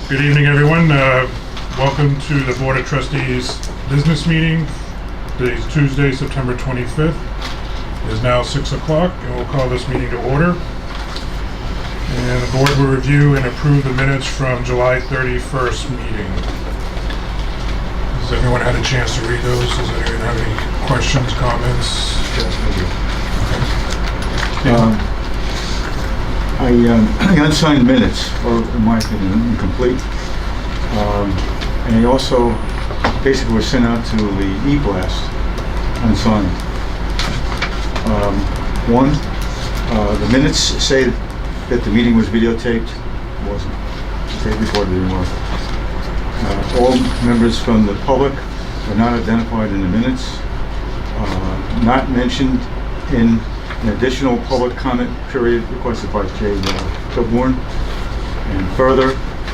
Good evening, everyone. Welcome to the Board of Trustees business meeting. Today is Tuesday, September 25th. It is now 6 o'clock, and we'll call this meeting to order. And the board will review and approve the minutes from July 31st meeting. Has everyone had a chance to read those? Does anyone have any questions, comments? Yes, I do. The unsigned minutes are, in my opinion, incomplete. And they also basically were sent out to the e-blast unsigned. The minutes say that the meeting was videotaped. It wasn't. The tape recorder didn't work. All members from the public were not identified in the minutes. Not mentioned in an additional public comment period requested by Jay Kilbourne. And further,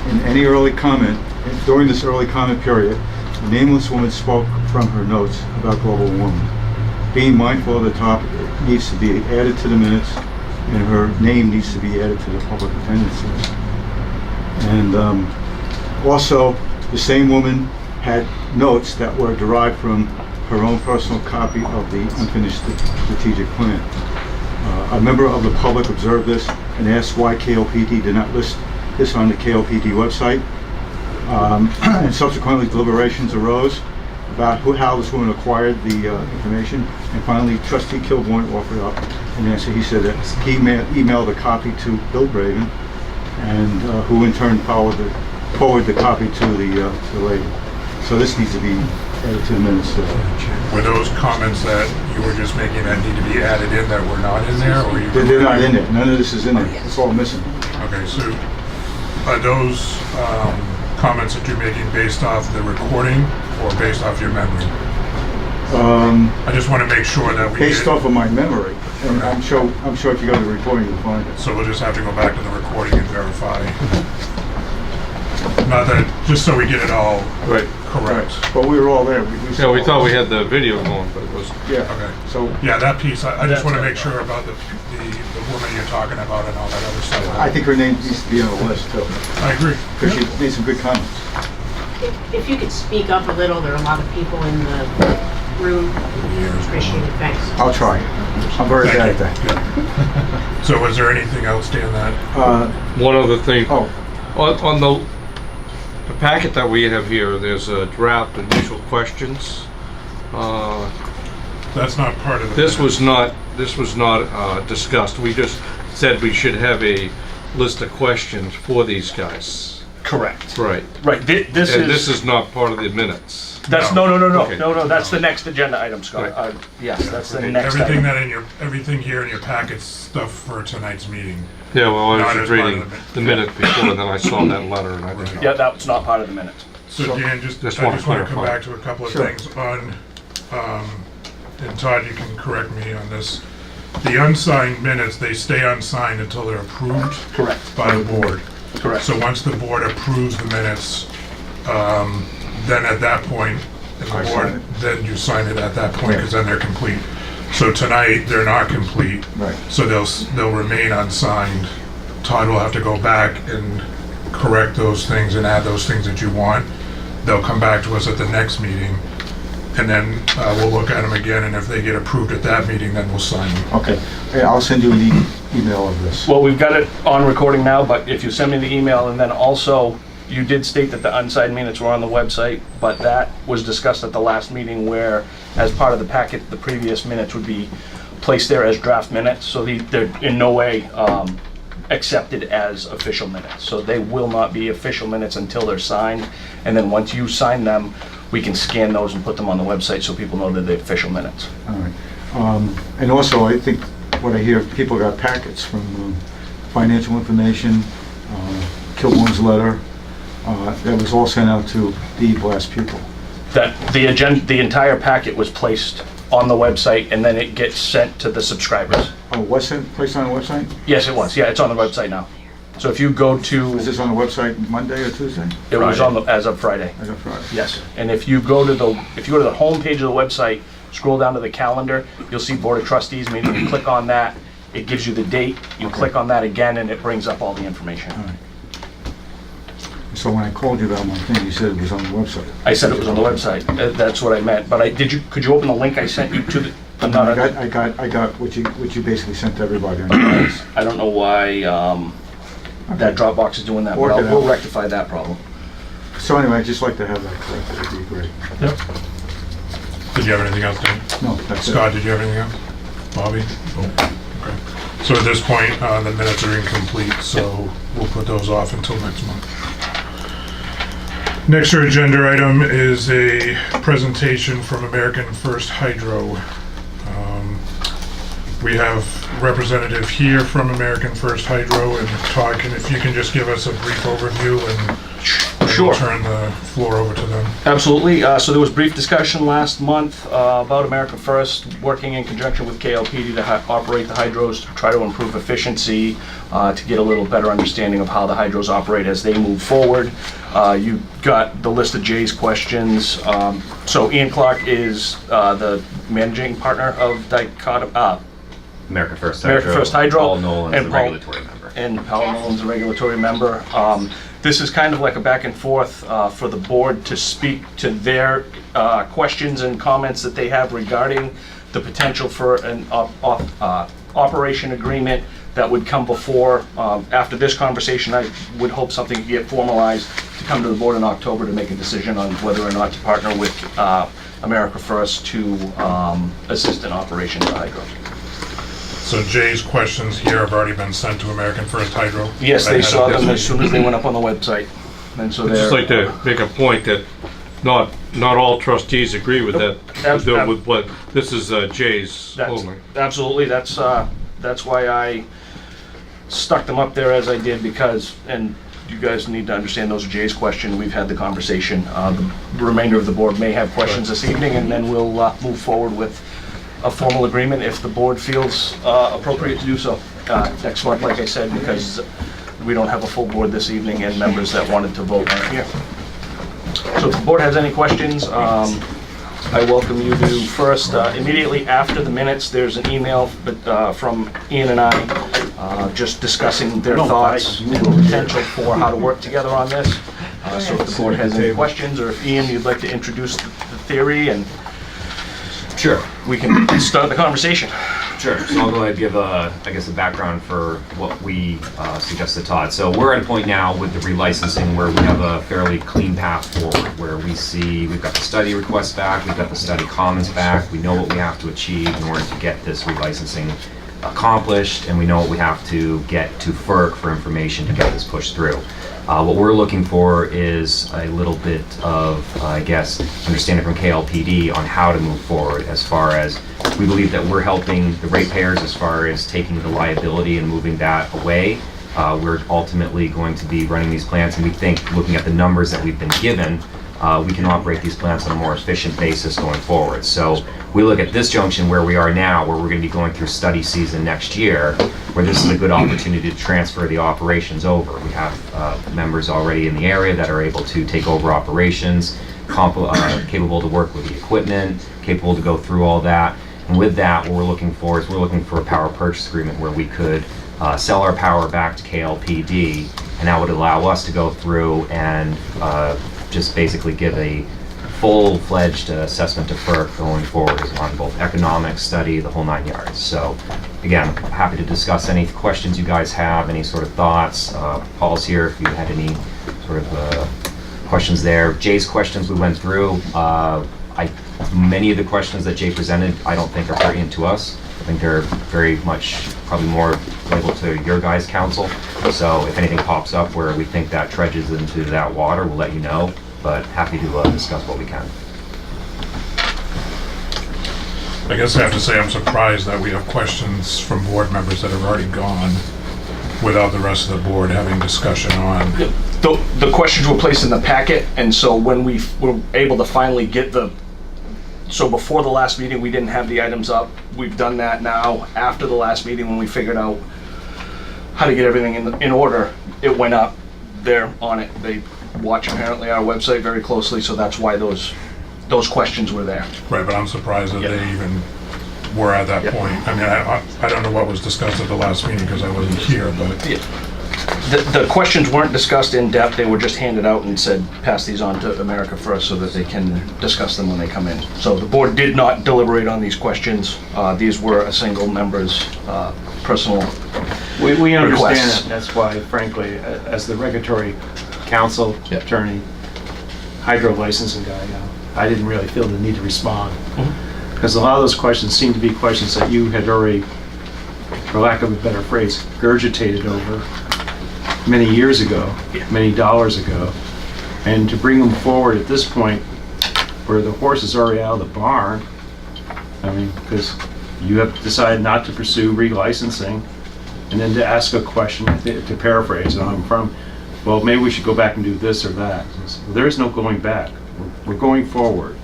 in any early comment, during this early comment period, the nameless woman spoke from her notes about global warming. Being mindful of the topic, it needs to be added to the minutes, and her name needs to be added to the public attendance list. And also, the same woman had notes that were derived from her own personal copy of the unfinished strategic plan. A member of the public observed this and asked why KLPD did not list this on the KLPD website. And subsequently deliberations arose about how this woman acquired the information. And finally, Trustee Kilbourne offered up an answer. He said that he emailed a copy to Bill Braven, and who in turn forwarded the copy to the lady. So this needs to be added to the minutes. Were those comments that you were just making that need to be added in that were not in there? Or They're not in there. None of this is in there. It's all missing. Okay, so are those comments that you're making based off the recording or based off your memory? I just want to make sure that we based off of my memory, and I'm sure if you go to the recording you'll find it. So we'll just have to go back to the recording and verify. Not that, just so we get it all right. Correct. But we were all there. We thought we had the video going, but it was. Yeah. Okay. So yeah, that piece. I just want to make sure about the woman you're talking about and all that other stuff. I think her name needs to be on the list too. I agree. Because she made some good comments. If you could speak up a little, there are a lot of people in the room. Appreciate it, thanks. I'll try. I'm very bad at that. Yeah. So was there anything else, Dan, that? One other thing. Oh. On the packet that we have here, there's a draft initial questions. That's not part of the This was not discussed. We just said we should have a list of questions for these guys. Correct. Right. Right. This is not part of the minutes. That's No. no. Okay. That's the next agenda item, Scott. Right. Yes, that's the Okay, next everything item. everything here in your packet's stuff for tonight's meeting. Yeah, well, I Not was as just part reading of the minute before, and then I saw that letter, and I didn't know. Yeah, that's not part of the minutes. So Dan, I just Just want wanna to come clarify. back to a couple of Sure. things on, and Todd, you can correct me on this. The unsigned minutes, they stay unsigned until they're approved Correct. by the board. Correct. So once the board approves the minutes, then at that point, and I the sign board, it. then you sign it at that point, because then they're complete. So tonight, they're not complete. Right. So they'll remain unsigned. Todd will have to go back and correct those things and add those things that you want. They'll come back to us at the next meeting, and then we'll look at them again, and if they get approved at that meeting, then we'll sign them. Okay. Hey, I'll send you an email of this. Well, we've got it on recording now, but if you send me the email, and then also, you did state that the unsigned minutes were on the website, but that was discussed at the last meeting where, as part of the packet, the previous minutes would be placed there as draft minutes, so they're in no way accepted as official minutes. So they will not be official minutes until they're signed, and then once you sign them, we can scan those and put them on the website so people know that they're official minutes. All right. And also, I think what I hear, people got packets from financial information, Kilbourne's letter. That was all sent out to the blast people. That the entire packet was placed on the website, and then it gets sent to the subscribers. Oh, was it placed on the website? Yes, it was. Yeah, it's on the website now. So if you go to, Was this on the website Monday or Tuesday? it was on the, as of Friday. I got Friday. Yes, and if you go to the home page of the website, scroll down to the calendar, you'll see Board of Trustees meeting. You click on that, it gives you the date. You Okay. click on that again, and it brings up all the information. All right. So when I called you about my thing, you said it was on the website. I said it was on the website. That's what I meant. But could you open the link I sent you to the? I'm not. I got what you basically sent to everybody on your list. I don't know why that Dropbox is doing that, Work but it we'll out. rectify that problem. So anyway, I'd just like to have that corrected, it'd be great. Yep. Did you have anything else, Dan? No, that's it. Scott, did you have anything else? Bobby? Oh, okay. So at this point, the minutes are incomplete, so we'll put those off until next month. Next agenda item is a presentation from American First Hydro. We have representative here from American First Hydro, and Todd, if you can just give us a brief overview, and Sure. we'll turn the floor over to them. Absolutely. So there was brief discussion last month about America First working in conjunction with KLPD to operate the hydros to try to improve efficiency, to get a little better understanding of how the hydros operate as they move forward. You got the list of Jay's questions. So Ian Clark is the managing partner of America First America First Hydro. Paul Nolan's and the Paul- regulatory member. And Paul Nolan's a regulatory member. This is kind of like a back and forth for the board to speak to their questions and comments that they have regarding the potential for an operation agreement that would come before, after this conversation, I would hope something could get formalized to come to the board in October to make a decision on whether or not to partner with America First to assist in operation of the hydro. So Jay's questions here have already been sent to American First Hydro? Yes, they ahead saw of this them as meeting? soon as they went up on the website. And so I'd just like to make a point that not all trustees agree with that, with what, this is Jay's only. Absolutely, that's why I stuck them up there as I did, because, and you guys need to understand those are Jay's questions. We've had the conversation. The remainder of the board may have questions this evening, and then we'll move forward with a formal agreement if the board feels appropriate to do so next month, like I said, because we don't have a full board this evening and members that wanted to vote aren't here. So if the board has any questions, I welcome you to first, immediately after the minutes, there's an email from Ian and I just discussing their thoughts and potential for how to work together on this. So if the board has any questions, or if Ian, you'd like to introduce the theory, and Sure. we can start the conversation. Sure. So I'll go ahead and give I guess a background for what we suggested, Todd. So we're at a point now with the relicensing where we have a fairly clean path forward, where we see we've got the study requests back, we've got the study comments back, we know what we have to achieve in order to get this relicensing accomplished, and we know what we have to get to FERC for information to get this pushed through. What we're looking for is a little bit of, I guess, understanding from KLPD on how to move forward, as far as we believe that we're helping the ratepayers as far as taking the liability and moving that away. We're ultimately going to be running these plants, and we think, looking at the numbers that we've been given, we can operate these plants on a more efficient basis going forward. So we look at this junction where we are now, where we're going to be going through study season next year, where this is a good opportunity to transfer the operations over. We have members already in the area that are able to take over operations, capable to work with the equipment, capable to go through all that. And with that, what we're looking for is a power purchase agreement where we could sell our power back to KLPD, and that would allow us to go through and just basically give a full-fledged assessment to FERC going forward on both economic study, the whole 9 yards. So again, happy to discuss any questions you guys have, any sort of thoughts. Paul's here if you had any sort of questions there. Jay's questions we went through. Many of the questions that Jay presented I don't think are pertinent to us. I think they're very much probably more labeled to your guys' council. So if anything pops up where we think that trudges into that water, we'll let you know. But happy to discuss what we can. I guess I have to say I'm surprised that we have questions from board members that have already gone without the rest of the board having discussion on. The questions were placed in the packet, and so when we were able to finally get so before the last meeting, we didn't have the items up. We've done that now. After the last meeting, when we figured out how to get everything in order, it went up. They're on it. They watch apparently our website very closely, so that's why those questions were there. Right, but I'm surprised that they even were at that point. I mean, I don't know what was discussed at the last meeting because I wasn't here, but The questions weren't discussed in depth, they were just handed out and said, pass these on to America First so that they can discuss them when they come in. So the board did not deliberate on these questions. These were a single member's personal We understand requests. that. That's why, frankly, as the regulatory counsel Yep. attorney, hydro licensing guy, I didn't really feel the need to respond. Because a lot of those questions seem to be questions that you had already, for lack of a better phrase, gurgitated over many years ago, many dollars ago. And to bring them forward at this point, where the horse is already out of the barn, I mean, because you have decided not to pursue relicensing, and then to ask a question, to paraphrase, I'm from, well, maybe we should go back and do this or that. Well, there is no going back. We're going forward.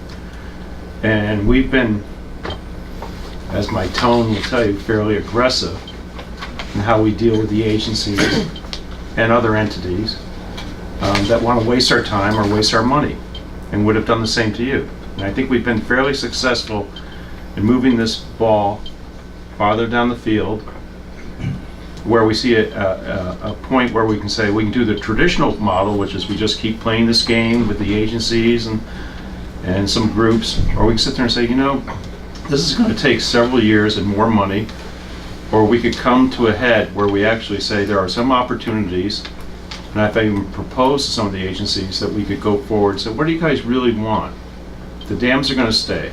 And we've been, as my tone will tell you, fairly aggressive in how we deal with the agencies and other entities that want to waste our time or waste our money, and would have done the same to you. And I think we've been fairly successful in moving this ball farther down the field, where we see a point where we can say we can do the traditional model, which is we just keep playing this game with the agencies and some groups, or we can sit there and say, you know, this is going to take several years and more money, or we could come to a head where we actually say there are some opportunities, and I've even proposed to some of the agencies that we could go forward and say, what do you guys really want? The dams are going to stay.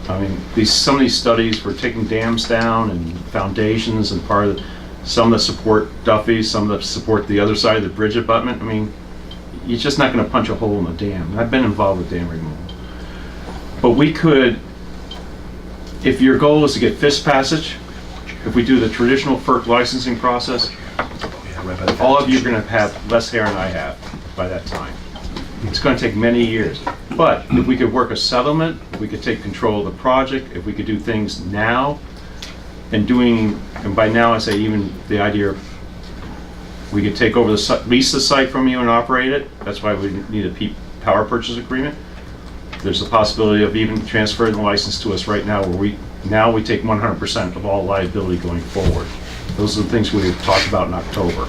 I mean, some of these studies were taking dams down and foundations and part of the, some that support Duffy, some that support the other side of the bridge abutment. I mean, you're just not going to punch a hole in the dam. I've been involved with dam removal. But we could, if your goal is to get FISP passage, if we do the traditional FERC licensing process, all of you are going to have less hair than I have by that time. It's going to take many years. But if we could work a settlement, if we could take control of the project, if we could do things now, and by now I say even the idea of we could take over lease the site from you and operate it. That's why we need a power purchase agreement. There's a possibility of even transferring the license to us right now, where we take 100% of all liability going forward. Those are the things we talked about in October.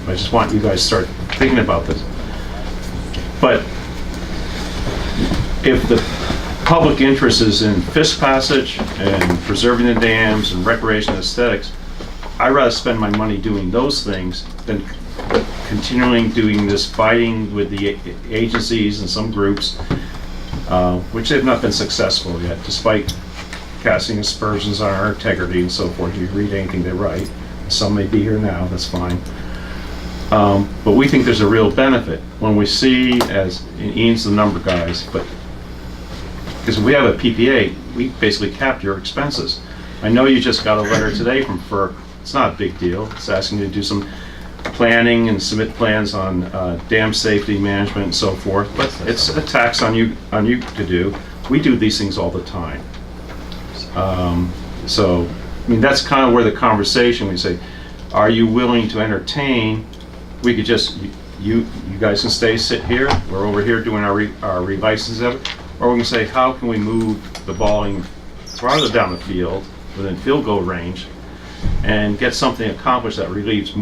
I just want you guys to start thinking about this. But if the public interest is in FISP passage and preserving the dams and recreation aesthetics, I'd rather spend my money doing those things than continuing doing this fighting with the agencies and some groups, which have not been successful yet, despite casting aspersions on our integrity and so forth. You read anything they write. Some may be here now, that's fine. But we think there's a real benefit when we see, as Ian's the number guys, but because if we have a PPA, we basically cap your expenses. I know you just got a letter today from FERC. It's not a big deal. It's asking you to do some planning and submit plans on dam safety management and so forth, but it's a tax on you to do. We do these things all the time. So, I mean, that's kind of where the conversation, we say, are you willing to entertain? We could just, you guys can sit here. We're over here doing our relicense of it. Or we can say, how can we move the balling farther down the field, within field goal range, and get something accomplished that relieves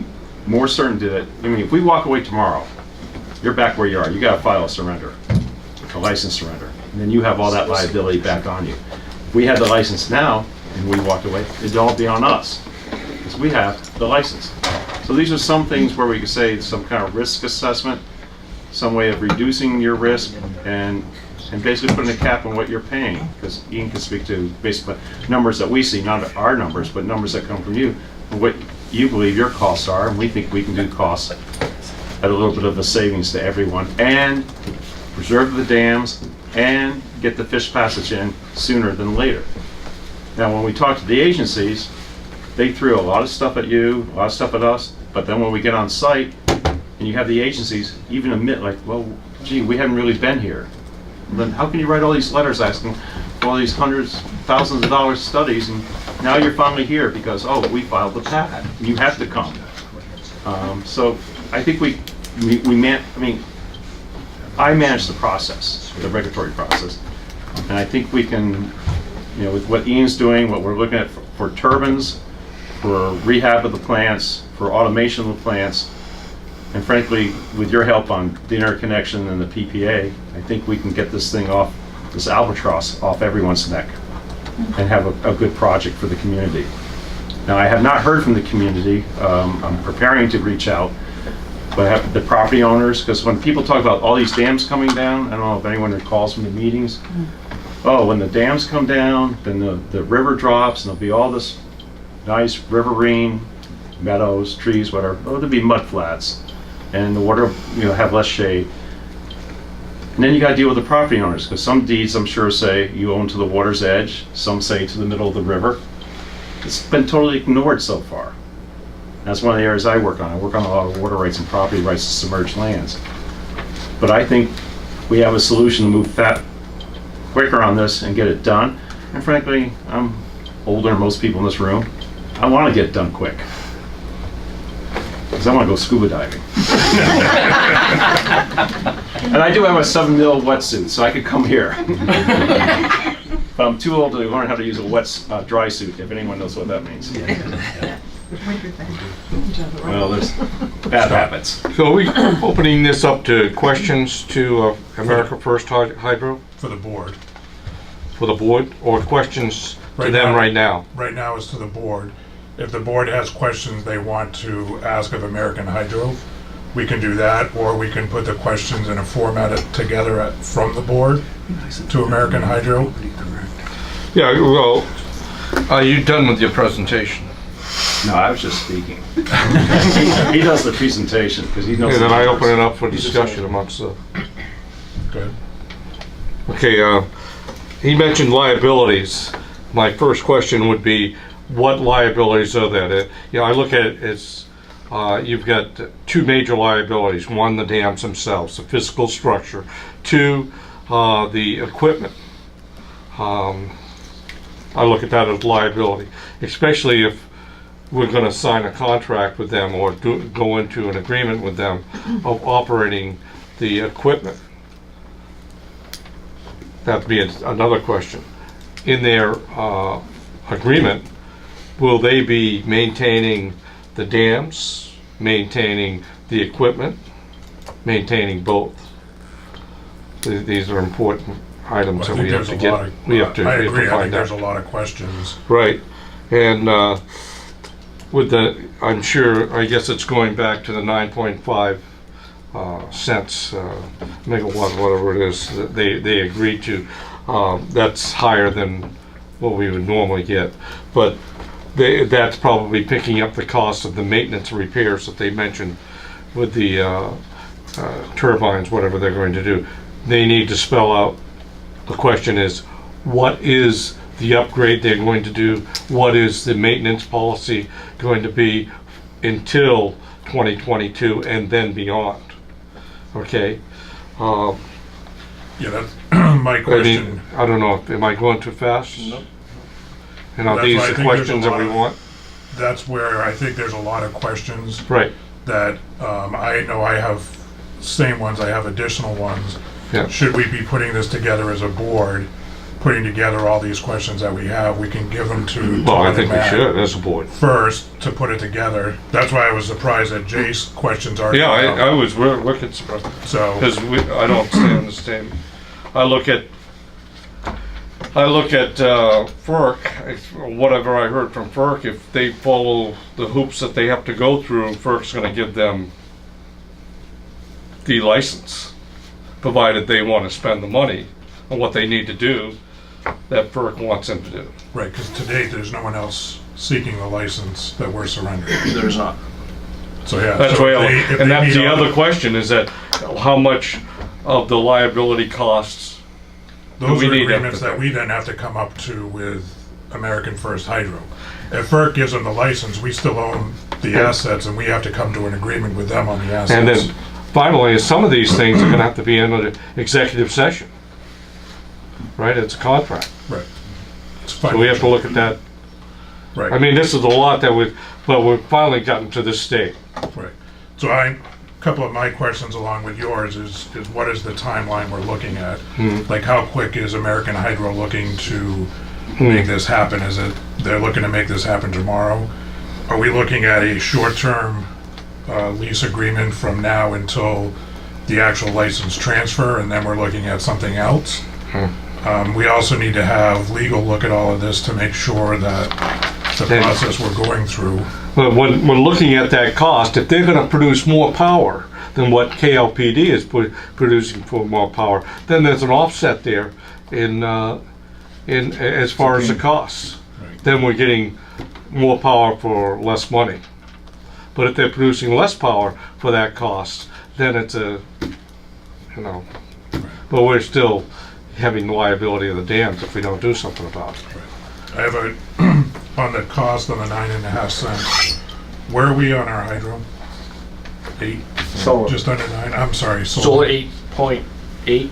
more certainty that, I mean, if we walk away tomorrow, you're back where you are. You got to file a surrender, a license surrender. And then you have all that liability back on you. If we had the license now and we walked away, it'd all be on us, because we have the license. So these are some things where we could say some kind of risk assessment, some way of reducing your risk, and basically putting a cap on what you're paying, because Ian can speak to basically numbers that we see, not our numbers, but numbers that come from you, and what you believe your costs are, and we think we can do costs at a little bit of a savings to everyone, and preserve the dams, and get the fish passage in sooner than later. Now, when we talk to the agencies, they threw a lot of stuff at you, a lot of stuff at us, but then when we get on site, and you have the agencies even admit, like, well, gee, we haven't really been here. Then how can you write all these letters asking for all these hundreds, thousands of dollars studies, and now you're finally here because, oh, we filed the pad, and you have to come. So I think I manage the process, the regulatory process, and I think we can, you know, with what Ian's doing, what we're looking at for turbines, for rehab of the plants, for automation of the plants, And frankly, with your help on the interconnection and the PPA, I think we can get this thing off, this albatross off everyone's neck and have a good project for the community. Now, I have not heard from the community. I'm preparing to reach out, but I have the property owners, because when people talk about all these dams coming down, I don't know if anyone recalls from the meetings. Oh, when the dams come down, then the river drops, and there'll be all this nice riverine, meadows, trees, whatever. Oh, there'll be mud flats, and the water, have less shade. And then you got to deal with the property owners, because some deeds, I'm sure, say you own to the water's edge. Some say to the middle of the river. It's been totally ignored so far. That's one of the areas I work on. I work on a lot of water rights and property rights to submerged lands. But I think we have a solution to move quicker on this and get it done. And frankly, I'm older than most people in this room. I want to get it done quick. Because I want to go scuba diving. And I do have a 7 mil wetsuit, so I could come here. But I'm too old to learn how to use a dry suit, if anyone knows what that means. Well, there's bad habits. So are we opening this up to questions to America First Hydro For the board. for the board, or questions to Right them now. right now? Right now is to the board. If the board has questions they want to ask of American Hydro, we can do that, or we can put the questions in a format together from the board to American Hydro. Yeah, well, are you done with your presentation? No, I was just speaking. He does the presentation, because he knows. And the then I numbers. open it up for discussion amongst the... Good. Okay, he mentioned liabilities. My first question would be, what liabilities are there? I look at it as, you've got two major liabilities. One, the dams themselves, the physical structure. Two, the equipment. I look at that as liability, especially if we're going to sign a contract with them or go into an agreement with them of operating the equipment. That'd be another question. In their agreement, will they be maintaining the dams, maintaining the equipment, maintaining both? These are important items that we have to get. I agree. I think find there's a out. lot of questions. Right, and with the, I'm sure, I guess it's going back to the 9.5 cents megawatt, whatever it is that they agreed to. That's higher than what we would normally get, but that's probably picking up the cost of the maintenance repairs that they mentioned with the turbines, whatever they're going to do. They need to spell out, the question is, what is the upgrade they're going to do? What is the maintenance policy going to be until 2022 and then beyond? Okay. Yeah, that's my question. I don't know, am I going too fast? Nope. And are That's these why I the think there's questions a that we lot of- want? That's where I think there's a lot of questions Right, that I know I have same ones, I have additional ones. yeah. Should we be putting this together as a board, putting together all these questions that we have, we can give them to Well, I Todd think and we Matt should, as a board. first to put it together. That's why I was surprised that Jake's questions are. Yeah, I was wicked surprised, So, because I don't understand. I look at FERC, whatever I heard from FERC, if they follow the hoops that they have to go through, FERC's gonna give them the license, provided they want to spend the money on what they need to do that FERC wants them to do. right, because to date, there's no one else seeking the license that we're surrendering. There's not. So, yeah. That's so why, if they and that's meet the all other question, is that how much of the liability costs Those we are need agreements them to that do. we then have to come up to with American First Hydro. If FERC gives them the license, we still own the Yeah. assets, and we have to come to an agreement with them on the assets. And then finally, some of these things are gonna have to be in an executive session. Right, it's a contract, Right. It's so we have to look at that. Right. I mean, this is a lot that we've finally gotten to this state. Right. So a couple of my questions along with yours is what is the timeline we're looking at? Like, how quick is American Hydro looking to make this happen? Is it, they're looking to make this happen tomorrow? Are we looking at a short-term lease agreement from now until the actual license transfer, and then we're looking at something else. We also need to have legal look at all of this to make sure that the process we're going through. But when looking at that cost, if they're gonna produce more power than what KLPD is producing for more power, then there's an offset there in as far as the costs. Right. Then we're getting more power for less money. But if they're producing less power for that cost, then it's but we're still having the liability of the dams if we don't do something about it. I have a, on the cost on the 9.5 cents, where are we on our hydro? 8? Solar. Just under 9, I'm sorry, Solar solar 8.8,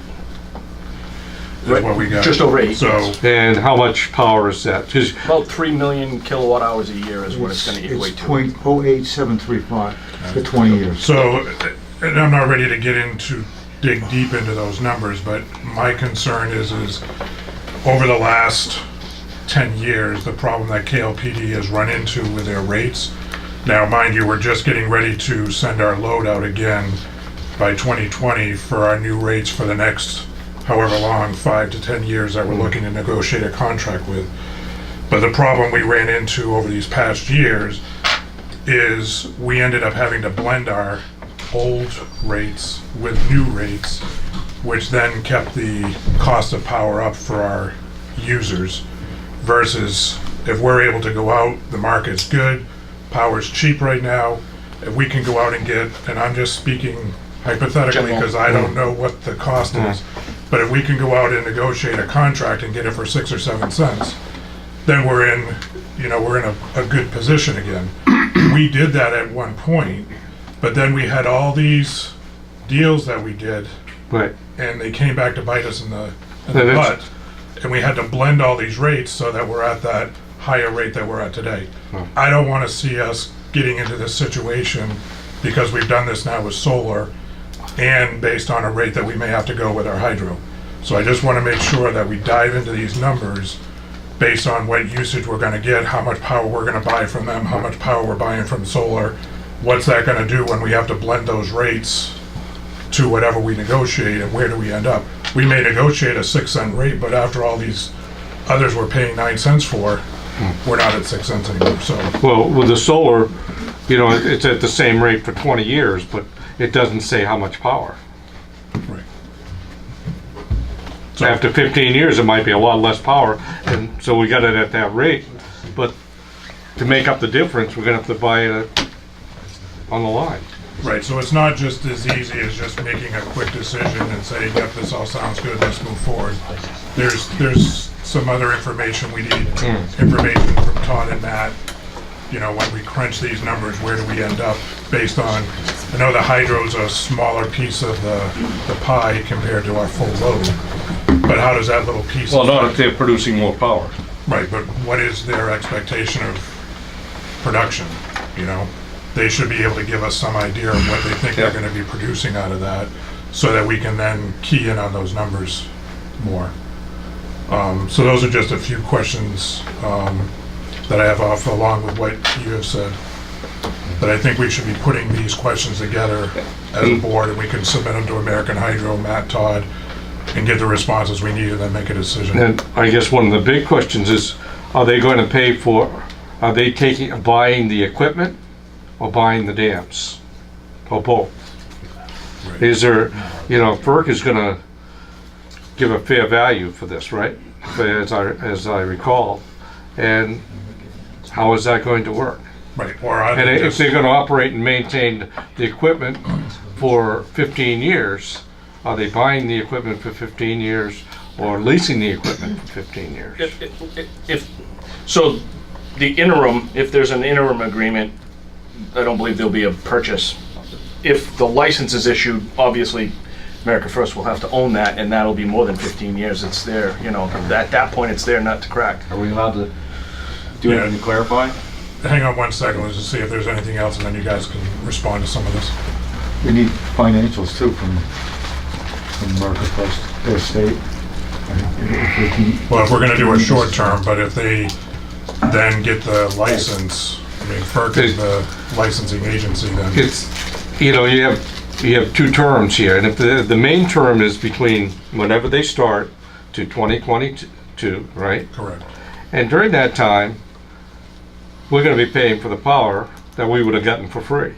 is what we got. just over 8. So, And how much power is that? 'Cause About 3 million kilowatt hours a year is what it's gonna equate It's to. .08735 for 20 years. so, and I'm not ready to get into, dig deep into those numbers, but my concern is over the last 10 years, the problem that KLPD has run into with their rates. Now, mind you, we're just getting ready to send our load out again by 2020 for our new rates for the next however long, 5 to 10 years that we're looking to negotiate a contract with. But the problem we ran into over these past years is we ended up having to blend our old rates with new rates, which then kept the cost of power up for our users. Versus if we're able to go out, the market's good, power's cheap right now, if we can go out and get, and I'm just speaking hypothetically because I don't know what the cost is, but if we can go out and negotiate a contract and get it for 6 or 7 cents, then we're in a good position again. We did that at one point, but then we had all these deals that we did, right. and they came back to bite us in the That's- butt. And we had to blend all these rates so that we're at that higher rate that we're at today. I don't want to see us getting into this situation because we've done this now with solar and based on a rate that we may have to go with our hydro. So I just want to make sure that we dive into these numbers based on what usage we're going to get, how much power we're going to buy from them, how much power we're buying from solar. What's that going to do when we have to blend those rates to whatever we negotiate, and where do we end up? We may negotiate a 6-cent rate, but after all these others we're paying 9 cents for, we're not at 6 cents anymore, so. Well, with the solar, it's at the same rate for 20 years, but it doesn't say how much power. Right. So, After 15 years, it might be a lot less power, and so we got it at that rate. But to make up the difference, we're gonna have to buy it on the line. right, so it's not just as easy as just making a quick decision and saying, yep, this all sounds good, let's move forward. There's some other information we need, information from Todd and Matt. When we crunch these numbers, where do we end up based on, I know the hydro's a smaller piece of the pie compared to our full load, but how does that little piece? Well, not if they're producing more power. Right, but what is their expectation of production, They should be able to give us some idea of what they think they're gonna be producing out of that, so that we can then key in on those numbers more. So those are just a few questions that I have off along with what you have said. That I think we should be putting these questions together as a board, and we can submit them to American Hydro, Matt, Todd, and get the responses we need and then make a decision. And I guess one of the big questions is, are they going to pay for, are they buying the equipment or buying the dams? Or both? Right. Is there, FERC is gonna give a fair value for this, right? As I recall. And how is that going to work? Right, or I And think if just, they're gonna operate and maintain the equipment for 15 years, are they buying the equipment for 15 years or leasing the equipment for 15 years? So the interim, if there's an interim agreement, I don't believe there'll be a purchase. If the license is issued, obviously, America First will have to own that, and that'll be more than 15 years. It's there, at that point, it's there not to crack. Are we allowed to do anything to clarify? hang on one second, let's just see if there's anything else, and then you guys can respond to some of this. We need financials too from America First, their state. If we can- Well, if we're gonna do a short term, but if they then get the license, mean, FERC is the licensing agency then. It's, you know, you have two terms here, and if the main term is between whenever they start to 2022, right? Correct. And during that time, we're gonna be paying for the power that we would have gotten for free.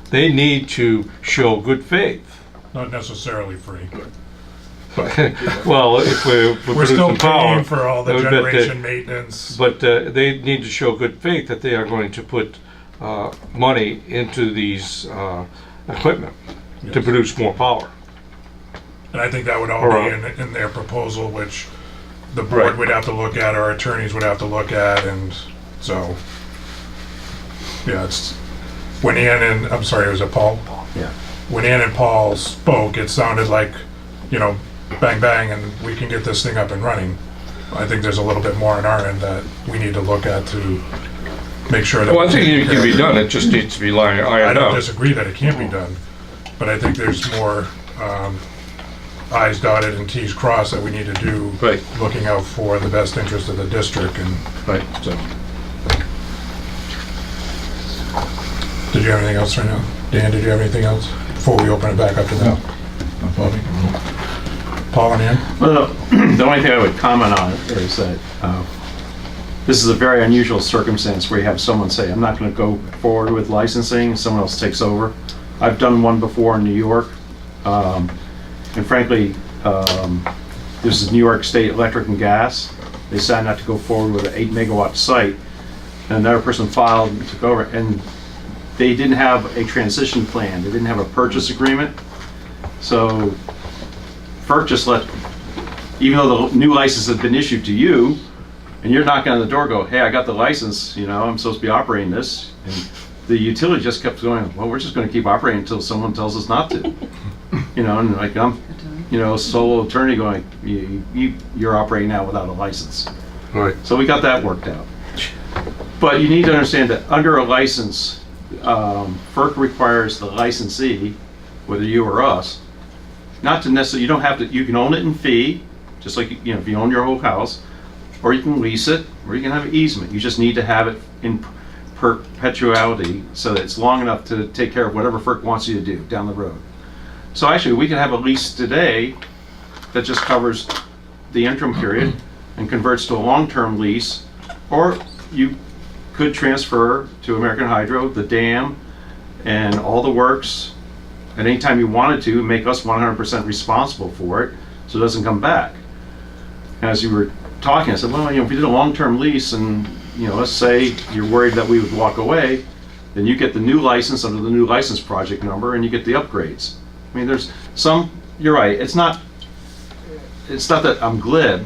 They need to show good faith. Not necessarily free. Well, if we're We're still producing power, paying for all the but generation maintenance. But they need to show good faith that they are going to put money into these equipment to Yes. produce more power. And I think that would all Right. be in their proposal, which the Right. board would have to look at, our attorneys would have to look at, and so, yeah, it's, when Ann and, I'm sorry, was it Paul? Yeah. When Ann and Paul spoke, it sounded like, you know, bang, bang, and we can get this thing up and running. I think there's a little bit more on our end that we need to look at to make sure that. Well, I we're think taking it can care be of done, it just needs to be I ironed don't out. disagree that it can't be done, but I think there's more I's dotted and T's crossed that we need to do. Right. Looking out for the best interest of the district, and Right. so. Did you have anything else right now? Dan, did you have anything else before we open it back up to them? Bobby? Paul and Ann? Well, the only thing I would comment on is that this is a very unusual circumstance where you have someone say, I'm not going to go forward with licensing, someone else takes over. I've done one before in New York, and frankly, this is New York State Electric and Gas. They decided not to go forward with an 8 megawatt site, and another person filed and took over, and they didn't have a transition plan, they didn't have a purchase agreement, so FERC just let, even though the new license has been issued to you, and you're knocking on the door, go, hey, I got the license, you know, I'm supposed to be operating this, and the utility just kept going, well, we're just gonna keep operating until someone tells us not to. You know, and like, I'm, you know, solo attorney going, you're operating now without a license. Right. So we got that worked out. But you need to understand that under a license, FERC requires the licensee, whether you or us, not to necessarily, you don't have to, you can own it in fee, just like, you know, if you own your whole house, or you can lease it, or you can have an easement. You just need to have it in perpetuality so that it's long enough to take care of whatever FERC wants you to do down the road. So actually, we can have a lease today that just covers the interim period and converts to a long-term lease, or you could transfer to American Hydro, the dam, and all the works at any time you wanted to, make us 100% responsible for it, so it doesn't come back. As you were talking, I said, well, you know, if you did a long-term lease and, you know, let's say you're worried that we would walk away, then you get the new license under the new license project number and you get the upgrades. I mean, there's some, you're right, it's not that I'm glib,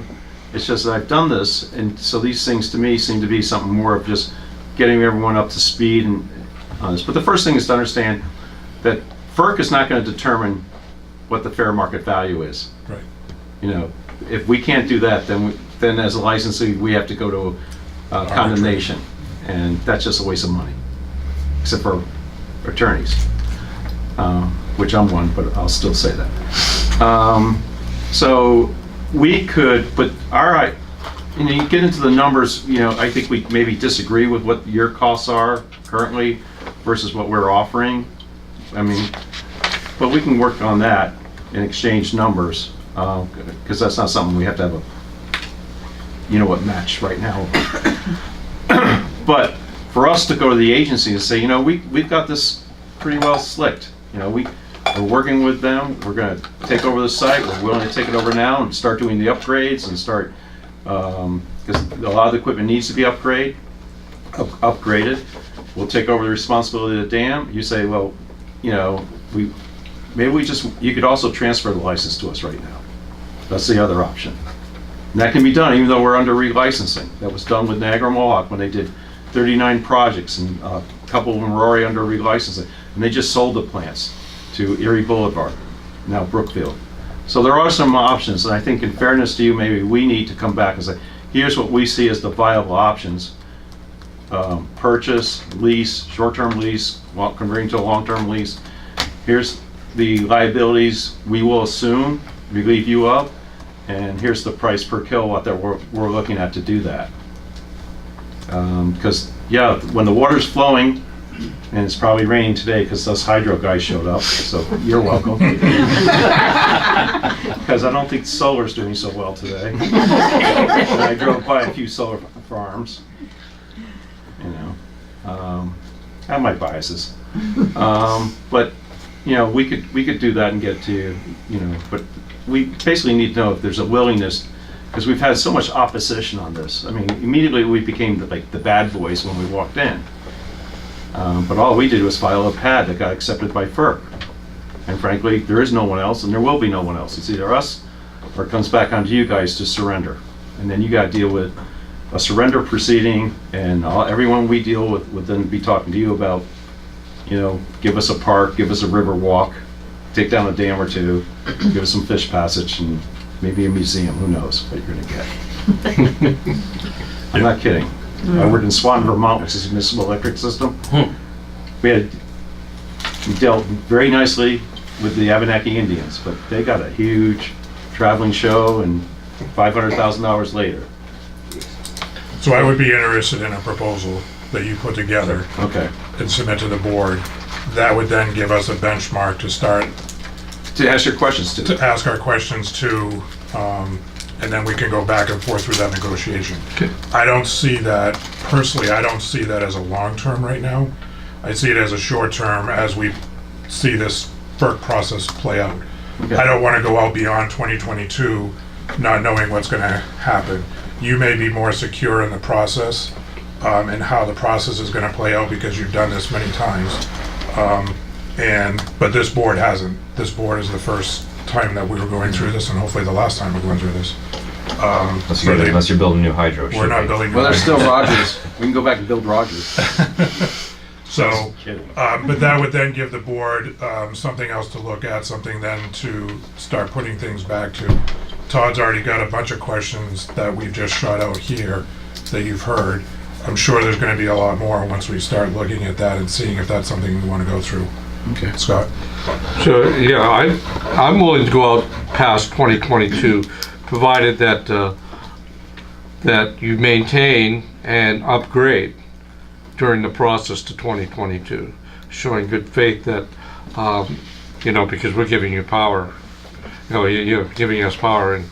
it's just that I've done this, and so these things to me seem to be something more of just getting everyone up to speed and on this. But the first thing is to understand that FERC is not going to determine what the fair market value is. Right. You know, if we can't do that, then as a licensee, we have to go to condemnation, and that's just a waste of money, except for attorneys, which I'm one, but I'll still say that. So we could, but all right, you know, you get into the numbers, you know, I think we maybe disagree with what your costs are currently versus what we're offering. I mean, but we can work on that and exchange numbers, because that's not something we have to have a, you know what, match right now. But for us to go to the agency and say, you know, we've got this pretty well slicked. You know, we're working with them, we're gonna take over the site, we're willing to take it over now and start doing the upgrades and start, because a lot of the equipment needs to be upgraded. We'll take over the responsibility of the dam. You say, well, you know, you could also transfer the license to us right now. That's the other option. And that can be done even though we're under relicensing. That was done with Niagara Mohawk when they did 39 projects, and a couple of them were already under relicensing. And they just sold the plants to Erie Boulevard, now Brookfield. So there are some options, and I think in fairness to you, maybe we need to come back and say, here's what we see as the viable options. Purchase, lease, short-term lease, converting to a long-term lease. Here's the liabilities we will assume, relieve you of, and here's the price per kilowatt that we're looking at to do that. Because, yeah, when the water's flowing, and it's probably raining today because those hydro guys showed up, so you're welcome. Because I don't think solar's doing so well today. And I drove by a few solar farms, you know. I have my biases. But, you know, we could do that and get to, you know, but we basically need to know if there's a willingness, because we've had so much opposition on this. I mean, immediately we became like the bad boys when we walked in. But all we did was file a pad that got accepted by FERC. And frankly, there is no one else, and there will be no one else. It's either us, or it comes back onto you guys to surrender. And then you gotta deal with a surrender proceeding, and everyone we deal with would then be talking to you about, you know, give us a park, give us a river walk, take down a dam or two, give us some fish passage, and maybe a museum, who knows what you're gonna get. I'm not kidding. I worked in Swan, Vermont, which is a municipal electric system. We dealt very nicely with the Abenaki Indians, but they got a huge traveling show, and $500,000 later. So I would be interested in a proposal that you put together Okay. and submit to the board. That would then give us a benchmark to start To ask your questions to to. ask our questions to, and then we can go back and forth through that negotiation. I don't see that, personally, I don't see that as a long-term right now. I see it as a short-term as we see this FERC process play out. Okay. I don't want to go out beyond 2022 not knowing what's going to happen. You may be more secure in the process and how the process is going to play out because you've done this many times. But this board hasn't. This board is the first time that we were going through this, and hopefully the last time we're going through this. Unless you're building new hydro. We're not building. Well, there's still Rogers. We can go back and build Rogers. So, Kidding. but that would then give the board something else to look at, something then to start putting things back to. Todd's already got a bunch of questions that we've just shot out here that you've heard. I'm sure there's going to be a lot more once we start looking at that and seeing if that's something we want to go through. Okay. Scott? So, yeah, I'm willing to go out past 2022, provided that, that you maintain and upgrade during the process to 2022, showing good faith that, you know, because we're giving you power, you know, you're giving us power, and,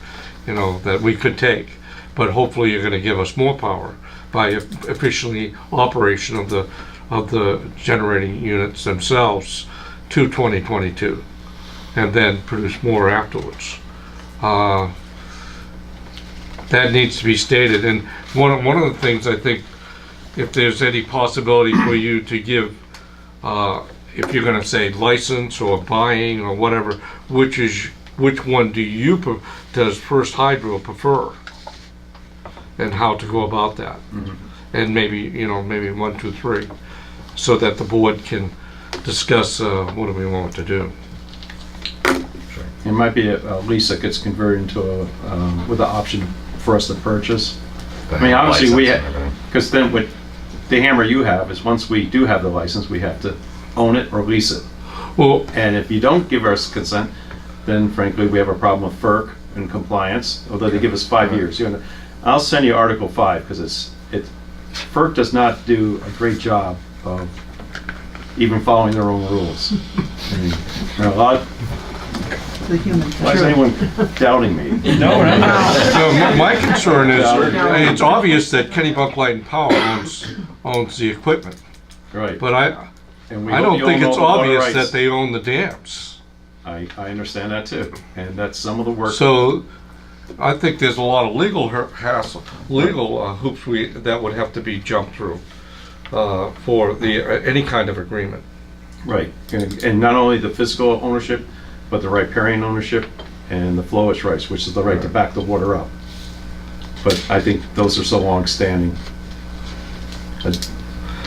you know, that we could take, but hopefully you're gonna give us more power by efficiently operation of the generating units themselves to 2022, and then produce more afterwards. That needs to be stated, and one of the things I think, if there's any possibility for you to give, if you're gonna say license or buying or whatever, which one does First Hydro prefer? And how to go about that? And maybe, you know, maybe 1, 2, 3, so that the board can discuss, what do we want to do? It might be a lease that gets converted into with the option for us to purchase. I mean, obviously we have, because then what the hammer you have is once we do have the license, we have to own it or lease it. Well, And if you don't give us consent, then frankly, we have a problem with FERC and compliance, although they give us 5 years. You know, I'll send you Article 5, because FERC does not do a great job of even following their own rules. I mean, there are a lot. Why is anyone doubting me? no, my concern is, it's obvious that Kenny Bunk Light and Power owns the equipment, Right. but And we I hope don't you think own it's all the water obvious rights. that they own the dams. I understand that too, and that's some of the work. So I think there's a lot of legal hoops that would have to be jumped through for any kind of agreement. Right, and not only the physical ownership, but the riparian ownership and the flowage rights, which is the right to back the water up. But I think those are so long-standing. I'd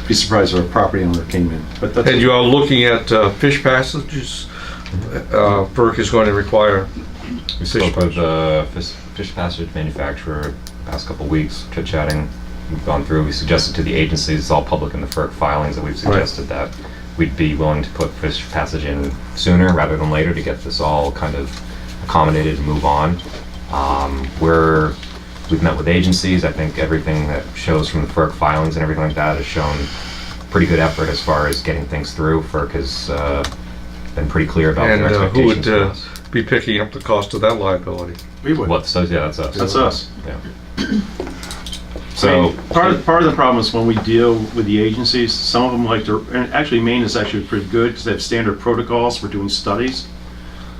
be surprised if a property owner came in, but that's. And you are looking at fish passages. FERC is going to require. We spoke with the fish passage manufacturer past couple weeks, chit-chatting. We've gone through, we suggested to the agencies, it's all public in the FERC filings, that we've suggested that we'd be willing to put fish passage in sooner rather than later to get this all kind of accommodated and move on. We're We've met with agencies. I think everything that shows from the FERC filings and everything like that has shown pretty good effort as far as getting things through. FERC has been pretty clear about their And who expectations would for us. be picking up the cost of that liability? We would. What? So yeah, that's us. That's us. Yeah. I So mean, part of the problem is when we deal with the agencies, some of them like to, and actually Maine is actually pretty good because they have standard protocols for doing studies.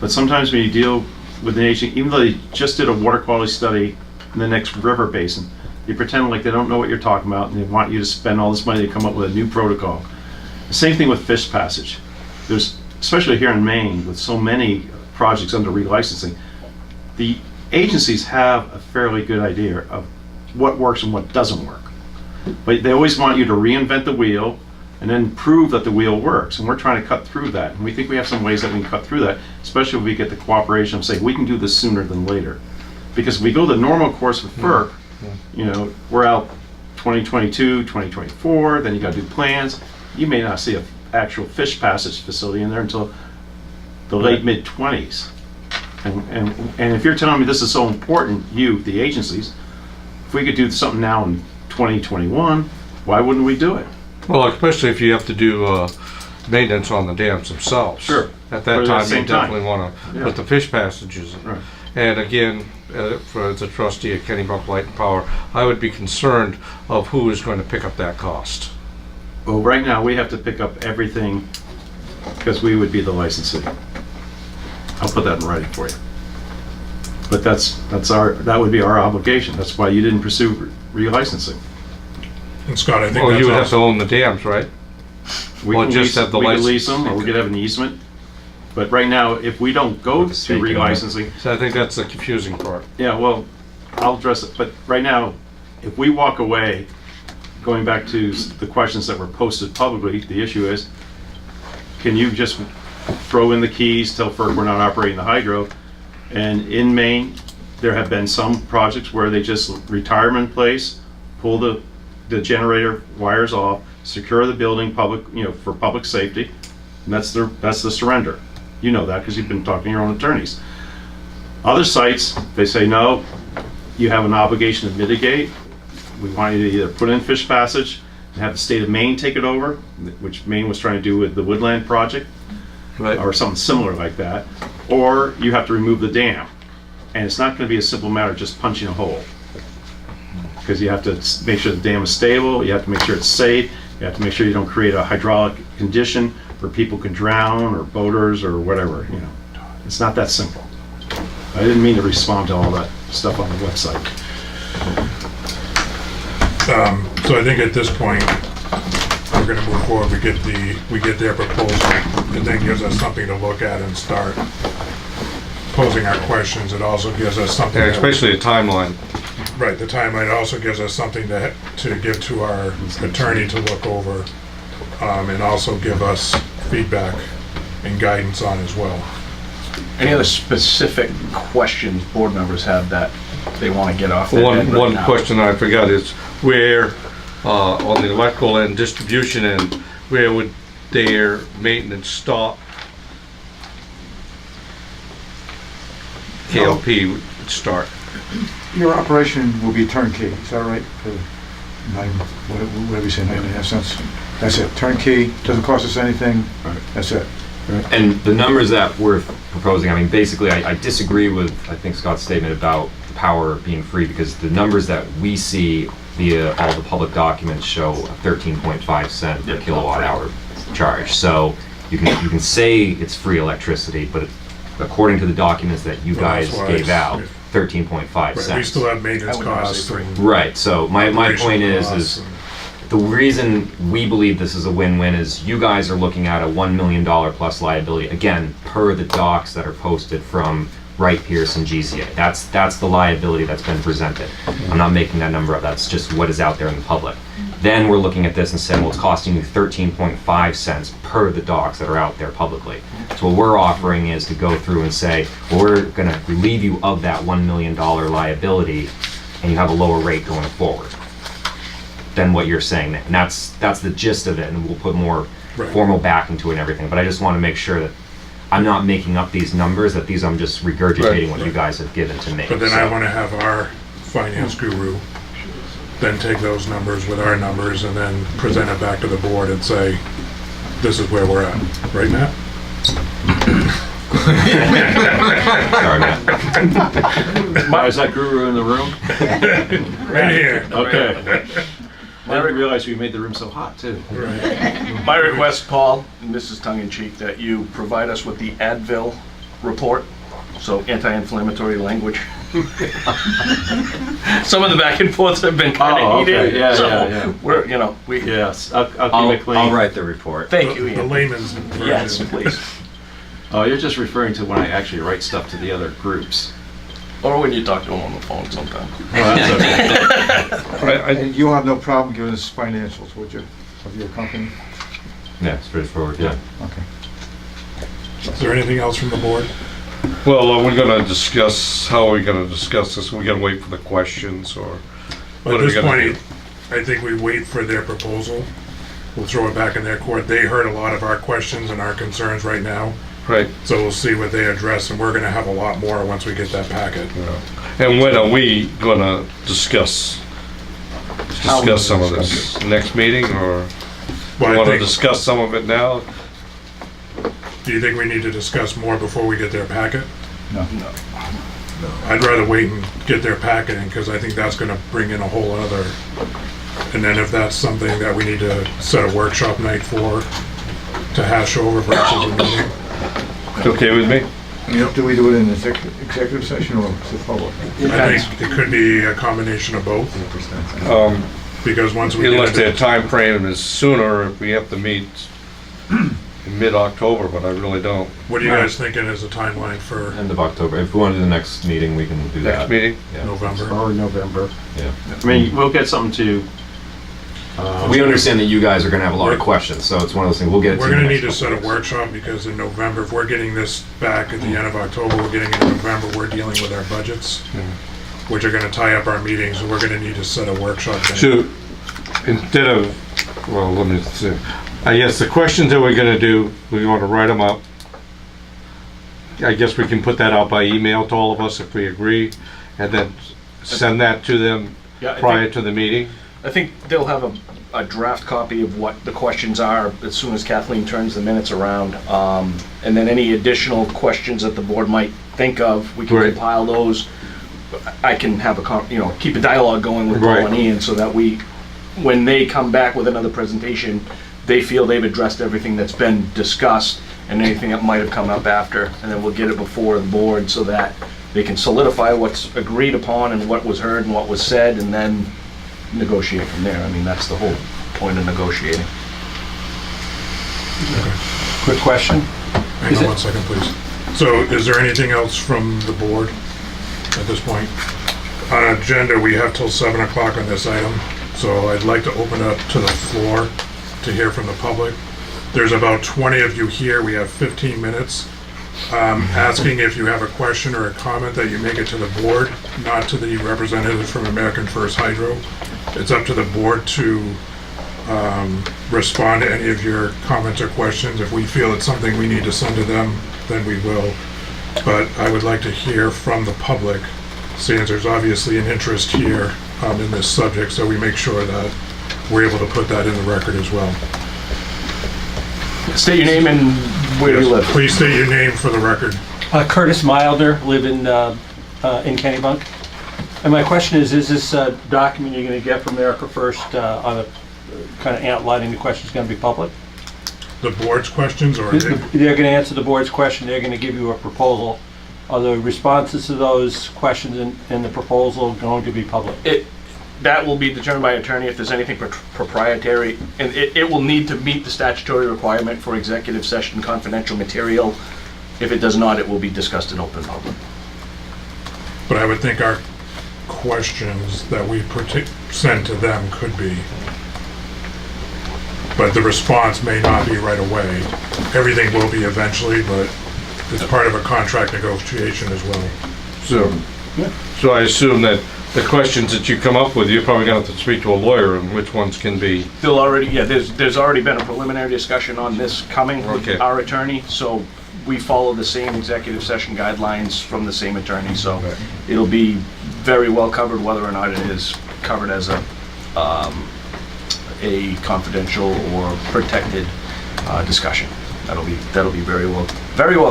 But sometimes when you deal with an agency, even though they just did a water quality study in the next river basin, they pretend like they don't know what you're talking about and they want you to spend all this money to come up with a new protocol. The same thing with fish passage. There's, especially here in Maine, with so many projects under relicensing, the agencies have a fairly good idea of what works and what doesn't work. But they always want you to reinvent the wheel and then prove that the wheel works. And we're trying to cut through that. And we think we have some ways that we can cut through that, especially if we get the cooperation of saying we can do this sooner than later. Because if we go the normal course with FERC, you know, we're out 2022, 2024, then you gotta do plans. You may not see an actual fish passage facility in there until the late mid-20s. And if you're telling me this is so important, you, the agencies, if we could do something now in 2021, why wouldn't we do it? Well, especially if you have to do maintenance on the dams themselves. Sure. At But at that the time, you same time. definitely want to Yeah. put the fish passages in. Right. And again, for the trustee of Kennybunk Light and Power, I would be concerned of who is going to pick up that cost. Well, right now, we have to pick up everything because we would be the licensee. I'll put that in writing for you. But that would be our obligation. That's why you didn't pursue relicensing. And Scott, I think Well, that's you would have to also, own the dams, right? We Well, can just lease, have the we could license. lease them, or we could have an easement. But right now, if we don't go With to the state doing it. relicensing, So I think that's the confusing part. yeah, well, I'll address it. But right now, if we walk away, going back to the questions that were posted publicly, the issue is, can you just throw in the keys, tell FERC we're not operating the hydro? And in Maine, there have been some projects where they just retire them in place, pull the generator wires off, secure the building for public safety, and that's the surrender. You know that because you've been talking to your own attorneys. Other sites, they say, no, you have an obligation to mitigate. We want you to either put in fish passage and have the state of Maine take it over, which Maine was trying to do with the Woodland project, Right. or something similar like that, or you have to remove the dam. And it's not going to be a simple matter of just punching a hole. Because you have to make sure the dam is stable, you have to make sure it's safe, you have to make sure you don't create a hydraulic condition where people can drown, or boaters, or whatever, you know. It's not that simple. I didn't mean to respond to all that stuff on the website. so I think at this point, we're gonna move forward, we get their proposal, it then gives us something to look at and start posing our questions. It also gives us something. And that- especially a timeline. Right, the timeline also gives us something to give to our attorney to look over, and also give us feedback and guidance on as well. Any other specific questions board members have that they want to get off their head right One now? question I forgot is where, on the electrical and distribution end, where would their maintenance stop? KLP would start. Your operation will be turnkey, is that right? For whatever you say, 9.5 cents? That's it, turnkey, doesn't cost us anything, that's it. And the numbers that we're proposing, I mean, basically, I disagree with, I think, Scott's statement about the power being free, because the numbers that we see via all the public documents show a 13.5 cent per kilowatt hour charge. So you can say it's free electricity, but according to the documents that you Well, guys that's why gave it's- out, 13.5 Right, cents. we still have maintenance I would not say costs. free. and Right, so my operational point costs is and- the reason we believe this is a win-win is you guys are looking at a $1 million plus liability, again, per the docs that are posted from Wright, Pierce, and GZA. That's the liability that's been presented. I'm not making that number up, that's just what is out there in the public. Then we're looking at this and saying, well, it's costing you 13.5 cents per the docs that are out there publicly. So what we're offering is to go through and say, well, we're gonna relieve you of that $1 million liability, and you have a lower rate going forward than what you're saying. And that's the gist of it, and we'll put more Right. formal back into it and everything. But I just want to make sure that I'm not making up these numbers, that these I'm just regurgitating what you guys have given to me. But then So- I wanna have our finance guru, then take those numbers with our numbers and then present it back to the board and say, this is where we're at. Right, Matt? Sorry, Matt. Is that guru in the room? Right here. Okay. I didn't realize we made the room so hot, too. Right. My request, Paul, and this is tongue-in-cheek, that you provide us with the Advil report, so anti-inflammatory language. Some of the back and forths have been kind Oh, of okay. heated, Yeah, so yeah, yeah. we're, we. Yes, I'll keep it clean. I'll write the report. Thank you, The Ian. layman's version. Yes, please. Oh, you're just referring to when I actually write stuff to the other groups. Or when you talk to them on the phone sometime. Oh, that's okay. And you'll have no problem giving us financials, would you, of your company? Yeah, straightforward, yeah. Okay. Is there anything else from the board? Well, are we gonna discuss, how are we gonna discuss this? Are we gonna wait for the questions, or? At what are we this gonna point, do? I think we wait for their proposal. We'll throw it back in their court. They heard a lot of our questions and our concerns right now, Right, so we'll see what they address, and we're gonna have a lot more once we get that packet. and when are we gonna discuss some of this? Next meeting, or Well, you I wanna think, discuss some of it now? do you think we need to discuss more before we get their packet? No. I'd rather wait and get their packet in, because I think that's gonna bring in a whole other, and then if that's something that we need to set a workshop night for, to hash over versus a meeting. Okay with me? Do we do it in executive session or is it public? I think it could be a combination of both, because once we Unless get their it, time frame is sooner, if we have to meet in mid-October, but I really don't. what are you guys thinking is a timeline for End of October. If we want to do the next meeting, we can do that. Next meeting? Yeah. November? Or November. Yeah. I mean, we'll get something to. We understand that you guys are going to have a lot of questions, so it's one of those things. We'll get it to We're you in gonna the need to next set a couple weeks. workshop, because in November, if we're getting this back at the end of October, we're getting into November, we're dealing with our budgets, which are gonna tie up our meetings, so we're gonna need to set a workshop. then. So, instead of, well, let me see. I guess the questions that we're gonna do, we wanna write them up. I guess we can put that out by email to all of us if we agree, and then send that to them Yeah, prior to the meeting. I think they'll have a draft copy of what the questions are as soon as Kathleen turns the minutes around. And then any additional questions that the board might think of, we can Right. compile those. I can have keep a dialogue going with Paul Right. and Ian, so that when they come back with another presentation, they feel they've addressed everything that's been discussed and anything that might have come up after, and then we'll get it before the board so that they can solidify what's agreed upon and what was heard and what was said, and then negotiate from there. I mean, that's the whole point of negotiating. Quick question. Hang on one second, please. So is there anything else from the board at this point? On agenda, we have till 7 o'clock on this item, so I'd like to open up to the floor to hear from the public. There's about 20 of you here, we have 15 minutes. Asking if you have a question or a comment that you make it to the board, not to the representative from American First Hydro. It's up to the board to respond to any of your comments or questions. If we feel it's something we need to send to them, then we will. But I would like to hear from the public, since there's obviously an interest here in this subject, so we make sure that we're able to put that in the record as well. State your name and where you live. Please state your name for the record. Curtis Milder, live in Kennebunk. And my question is this document you're going to get from America First on a kind of outlining the question is going to be public? The board's questions, or They're going to answer the board's question, they're going to give you a proposal. Are the responses to those questions in the proposal going to be public? That will be determined by attorney if there's anything proprietary, and it will need to meet the statutory requirement for executive session confidential material. If it does not, it will be discussed in open public. but I would think our questions that we send to them could be. But the response may not be right away. Everything will be eventually, but it's part of a contract negotiation as well. So I assume that the questions that you come up with, you're probably gonna have to speak to a lawyer, and which ones can be, They'll already, there's already been a preliminary discussion on this coming with Okay. our attorney, so we follow the same executive session guidelines from the same attorney, so it'll be very well covered, whether or not it is covered as a confidential or protected discussion. That'll be very well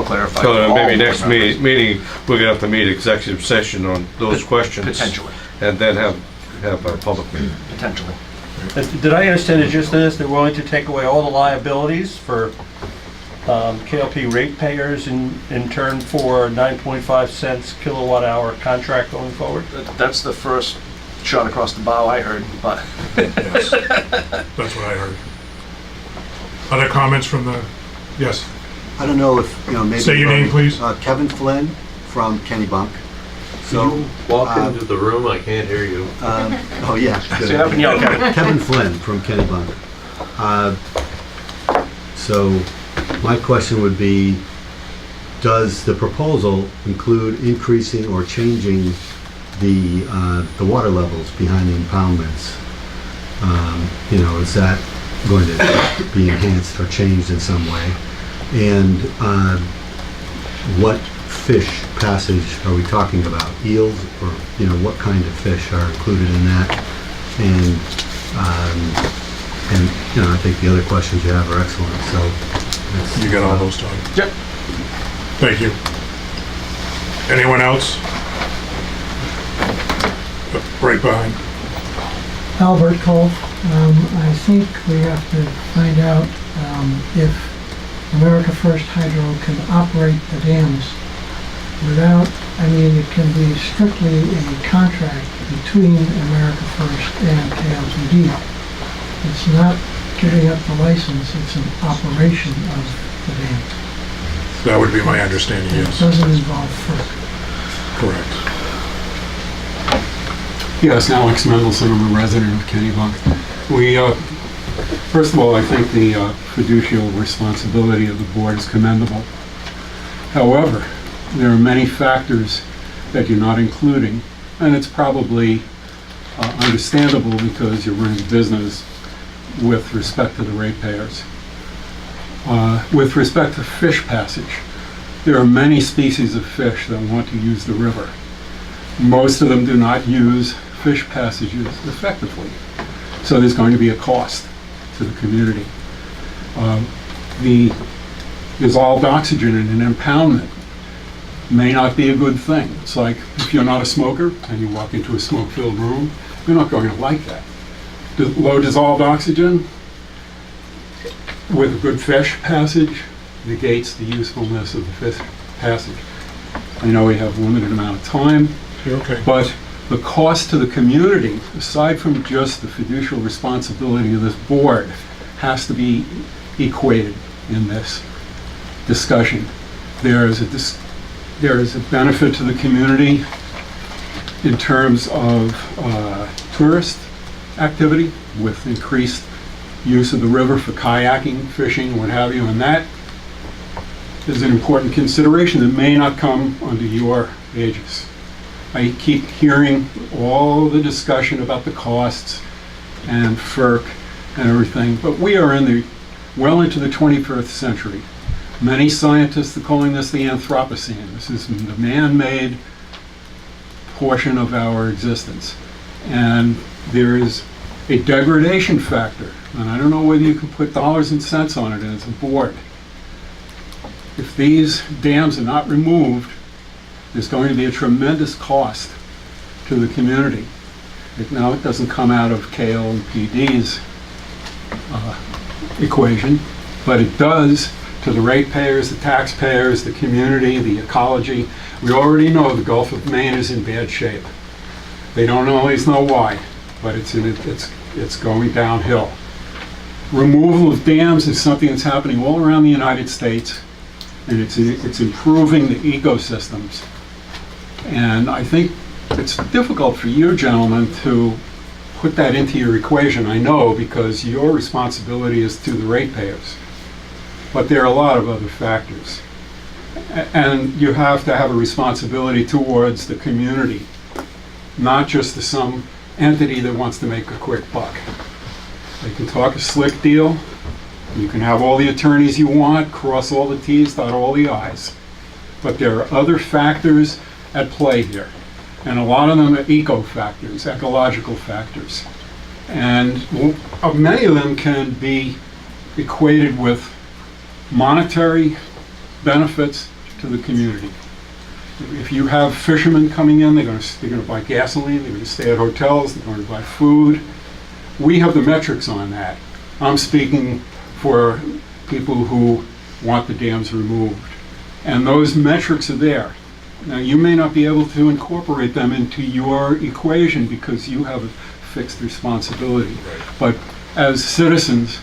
clarified. So for all maybe board next members. meeting, we're gonna have to meet executive session on those questions. Potentially. And then have our public meeting. Potentially. Did I understand the gist of this? They're willing to take away all the liabilities for KLP ratepayers in turn for 9.5 cents kilowatt hour contract going forward? That's the first shot across the bow I heard, but Yes, that's what I heard. Other comments from the, yes, I don't know if, maybe... Say your name, please. Kevin Flynn from Kennybunk. So, Walk into the room, I can't hear you. oh yeah. so you haven't yelled, Kevin. Kevin Flynn from Kennybunk. So, my question would be, does the proposal include increasing or changing the water levels behind the impoundments? Is that going to be enhanced or changed in some way? And what fish passage are we talking about? Eels, or what kind of fish are included in that? And I think the other questions you have are excellent. So you got all those, Todd? Yep. Thank you. Anyone else? Right behind. Albert Cole. I think we have to find out if America First Hydro can operate the dams without, it can be strictly a contract between America First and KLPD. It's not giving up the license, it's an operation of the dam. That would be my understanding, It yes. doesn't involve FERC. Correct. Yes, Alex Mendelson, I'm a resident of Kennybunk. First of all, I think the fiducial responsibility of the board is commendable. However, there are many factors that you're not including, and it's probably understandable because you're running a business with respect to the ratepayers. With respect to fish passage, there are many species of fish that want to use the river. Most of them do not use fish passages effectively. So there's going to be a cost to the community. The dissolved oxygen in an impoundment may not be a good thing. It's like if you're not a smoker and you walk into a smoke-filled room, you're not going to like that. Low dissolved oxygen with a good fish passage negates the usefulness of the fish passage. I know we have a limited amount of time, You're okay. but the cost to the community, aside from just the fiducial responsibility of this board, has to be equated in this discussion. There is a benefit to the community in terms of tourist activity with increased use of the river for kayaking, fishing, what have you, and that is an important consideration that may not come under your aegis. I keep hearing all the discussion about the costs and FERC and everything, but we are well into the 21st century. Many scientists are calling this the Anthropocene. This is the man-made portion of our existence. And there is a degradation factor, and I don't know whether you can put dollars and cents on it as a board. If these dams are not removed, there's going to be a tremendous cost to the community. Now, it doesn't come out of KLPD's equation, but it does to the ratepayers, the taxpayers, the community, the ecology. We already know the Gulf of Maine is in bad shape. They don't always know why, but it's going downhill. Removal of dams is something that's happening all around the United States, and it's improving the ecosystems. And I think it's difficult for you gentlemen to put that into your equation, I know, because your responsibility is to the ratepayers. But there are a lot of other factors. And you have to have a responsibility towards the community, not just to some entity that wants to make a quick buck. They can talk a slick deal, you can have all the attorneys you want, cross all the T's, dot all the I's. But there are other factors at play here. And a lot of them are eco factors, ecological factors. And many of them can be equated with monetary benefits to the community. If you have fishermen coming in, they're going to buy gasoline, they're going to stay at hotels, they're going to buy food. We have the metrics on that. I'm speaking for people who want the dams removed. And those metrics are there. Now, you may not be able to incorporate them into your equation because you have a fixed responsibility. But as citizens,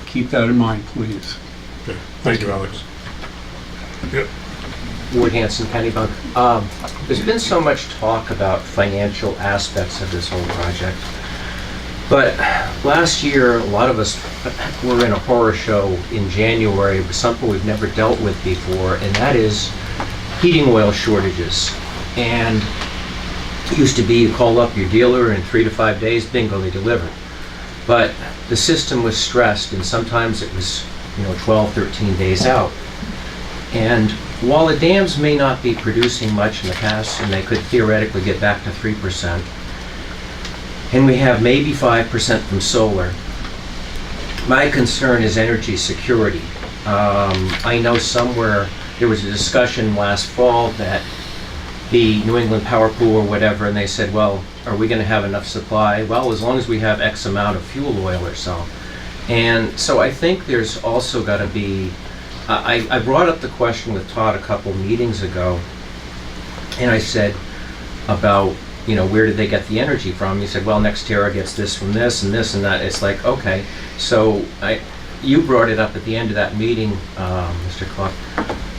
keep that in mind, please. Okay. Thank you, Alex. Yep. Ward Hanson, Kennybunk. There's been so much talk about financial aspects of this whole project. But last year, a lot of us were in a horror show in January, something we've never dealt with before, and that is heating oil shortages. And it used to be you call up your dealer in 3 to 5 days, bingo, they deliver. But the system was stressed, and sometimes it was 12, 13 days out. And while the dams may not be producing much in the past, and they could theoretically get back to 3%, and we have maybe 5% from solar, my concern is energy security. I know somewhere there was a discussion last fall that the New England Power Pool or whatever, and they said, well, are we going to have enough supply? Well, as long as we have X amount of fuel oil or so. And so I think there's also got to be, I brought up the question with Todd a couple meetings ago, and I said about, where did they get the energy from? He said, well, NextEra gets this from this and this and that. It's like, okay. So you brought it up at the end of that meeting, Mr. Clark,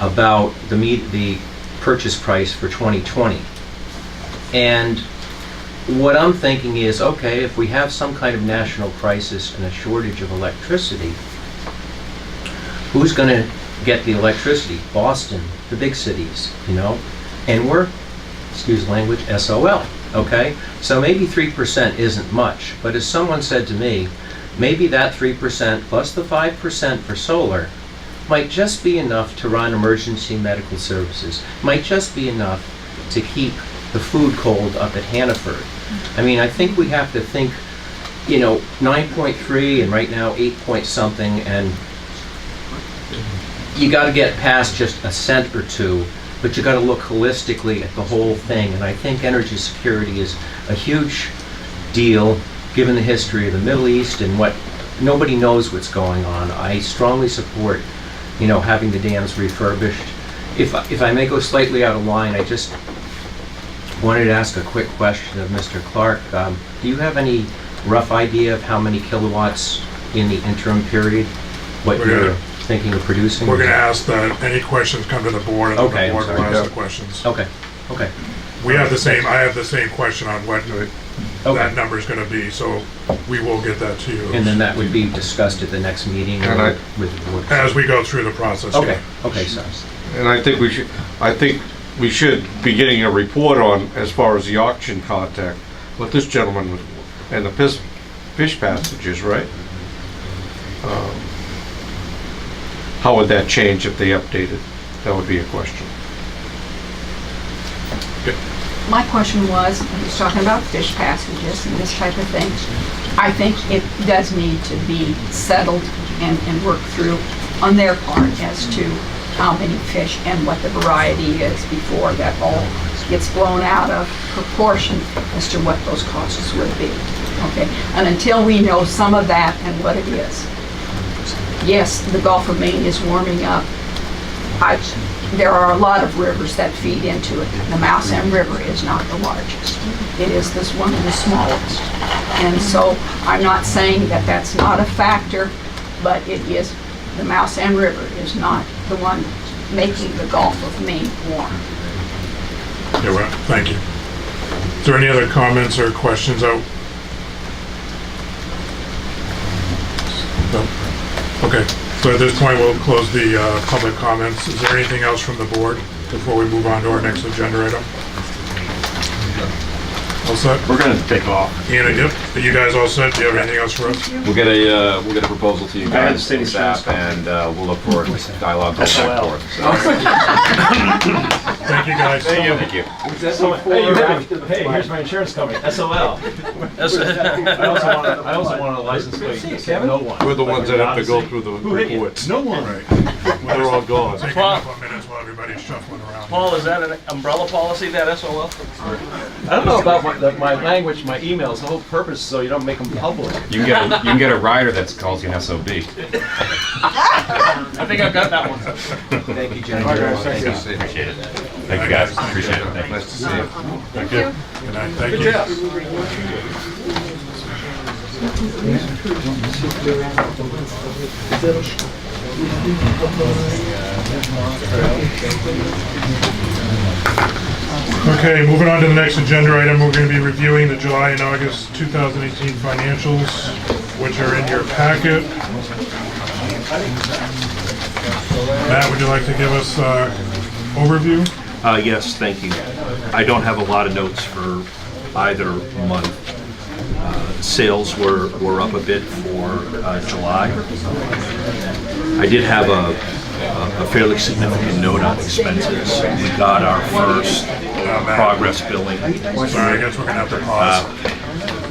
about the purchase price for 2020. And what I'm thinking is, okay, if we have some kind of national crisis and a shortage of electricity, who's going to get the electricity? Boston, the big cities, And we're, excuse the language, SOL, okay? So maybe 3% isn't much, but as someone said to me, maybe that 3% plus the 5% for solar might just be enough to run emergency medical services, might just be enough to keep the food cold up at Hannaford. I mean, I think we have to think, 9.3 and right now 8 point something, and you got to get past just a cent or two, but you got to look holistically at the whole thing. And I think energy security is a huge deal given the history of the Middle East and what nobody knows what's going on. I strongly support, having the dams refurbished. If I may go slightly out of line, I just wanted to ask a quick question of Mr. Clark. Do you have any rough idea of how many kilowatts in the interim period, what you're thinking of producing? We're going to ask that any questions come to the board, and Okay, the board I'm will sorry. ask the questions. Okay. I have the same question on what that number is going to be, so we will get that to you. And then that would be discussed at the next meeting with the board? As we go through the process. Okay, yeah. okay, so. And I think we should be getting a report on, as far as the auction contact, what this gentleman was, and the fish passages, right? How would that change if they updated? That would be a question. My question was talking about fish passages and this type of thing. I think it does need to be settled and worked through on their part as to how many fish and what the variety is before that all gets blown out of proportion as to what those costs would be. Okay, and until we know some of that and what it is. Yes, the Gulf of Maine is warming up. There are a lot of rivers that feed into it. The Mouse End River is not the largest. It is one of the smallest. And so I'm not saying that that's not a factor, but it is, the Mouse End River is not the one making the Gulf of Maine warm. Yeah, well, thank you. Is there any other comments or questions out? No? Okay, so at this point, we'll close the public comments. Is there anything else from the board before we move on to our next agenda item? All set? We're gonna take off. Ian, yep. Are you guys all set? Do you have anything else for us? We'll get a proposal to you I had guys, the state staff, and we'll look forward to dialogue going back and forth. So, Thank you, guys. Thank you. Hey, here's my insurance company, SOL. I also want a license plate. No one. We're the ones that have to go through the reports. No one. Right. They're all gone. Taking a couple of minutes while everybody's shuffling around. Paul, is that an umbrella policy, that SOL? I don't know about my language, my emails, the whole purpose, so you don't make them public. You can get a rider that calls you an SOB. I think I've got that one. Thank you, Jenny. Thank you. Appreciate it. Thank you guys. Appreciate it. Thank you. Nice to see you. Thank you. Good night. Thank you. Okay, moving on to the next agenda item, we're going to be reviewing the July and August 2018 financials, which are in your packet. Matt, would you like to give us overview? Yes, thank you. I don't have a lot of notes for either month. Sales were up a bit for July. I did have a fairly significant note on expenses. We got our first progress billing. Sorry, I guess we're going to have to pause.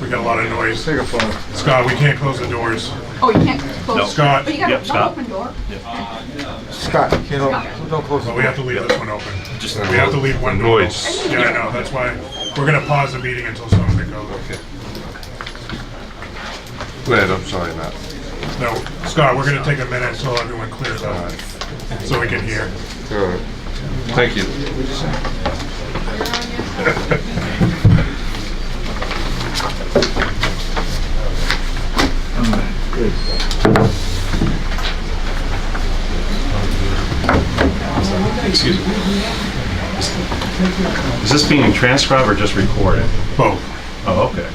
We got a lot of noise. Take a photo. Scott, we can't close the doors. Oh, you can't close? No. Scott, But you got Yep, an Scott. open door? Scott, don't close the well, we have to door. leave this one open. Just We have to leave one door. noise. Yeah, I know, that's why we're going to pause the meeting until some of it goes. Okay. Go ahead, I'm sorry, Matt. No, Scott, we're going to take a minute until everyone clears out, so we can hear. All right. Thank you. Excuse me. Is this being transcribed or just recorded? Both. Oh, okay.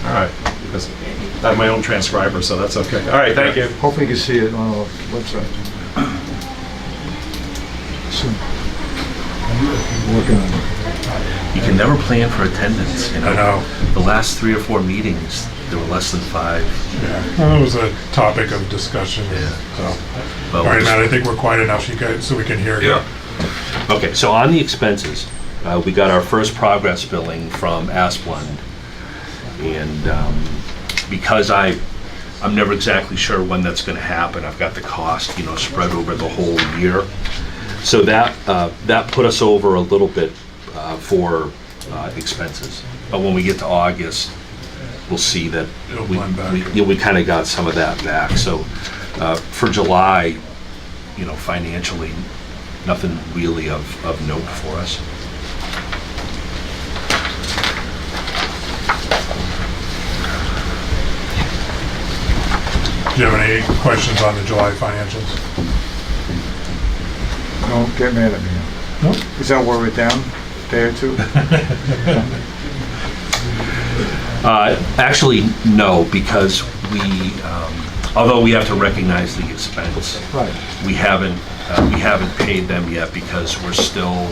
All right. Because I have my own transcriber, so that's okay. All right, thank you. Hopefully you can see it on our website. Soon. Working on it. You can never plan for attendance, you know? I know. The last 3 or 4 meetings, there were less than 5. Yeah, well, it was a topic of discussion, so. But All we're right, just- Matt, I think we're quiet enough so we can hear you. Okay, so on the expenses, we got our first progress billing from Asplund. And because I'm never exactly sure when that's going to happen, I've got the cost, spread over the whole year. So that put us over a little bit for expenses. But when we get to August, we'll see that It'll blend back. we kind of got some of that back. So for July, financially, nothing really of note for us. Do you have any questions on the July financials? Don't get mad at me. Nope. Is that where we're down? Day or two? Actually, no, because although we have to recognize the expense, Right. we haven't paid them yet because we're still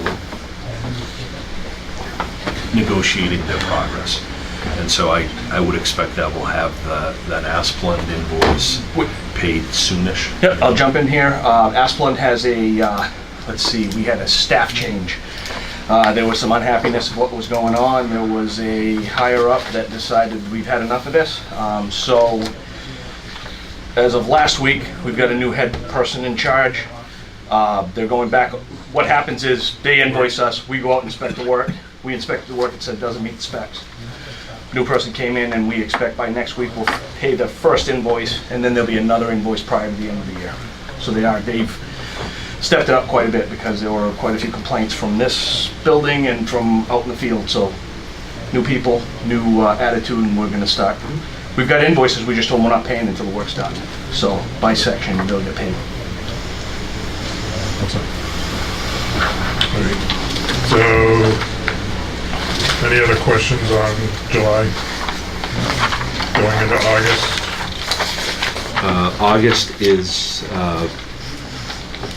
negotiating their progress. And so I would expect that we'll have that Asplund invoice paid soonish. Yep, I'll jump in here. Asplund has let's see, we had a staff change. There was some unhappiness of what was going on. There was a higher up that decided we've had enough of this. So as of last week, we've got a new head person in charge. They're going back. What happens is they invoice us, we go out and inspect the work. We inspect the work, it said doesn't meet the specs. New person came in and we expect by next week we'll pay the first invoice and then there'll be another invoice prior to the end of the year. So they've stepped it up quite a bit because there were quite a few complaints from this building and from out in the field. So new people, new attitude, and we're gonna start. We've got invoices, we just told them we're not paying until the work's done. So by section, they'll get paid. That's it. All right. So, any other questions on July? Going into August? August is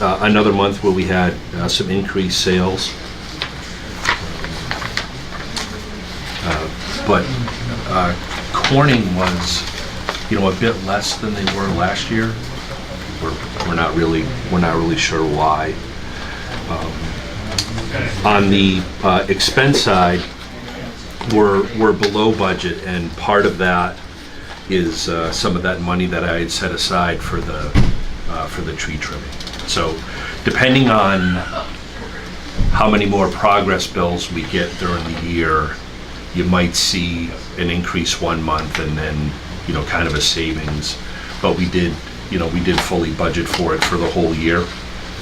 another month where we had some increased sales. but Corning was, a bit less than they were last year. We're not really sure why. On the expense side, we're below budget, and part of that is some of that money that I had set aside for the tree trimming. So, depending on how many more progress bills we get during the year, you might see an increase one month and then, kind of a savings. But we did fully budget for it for the whole year.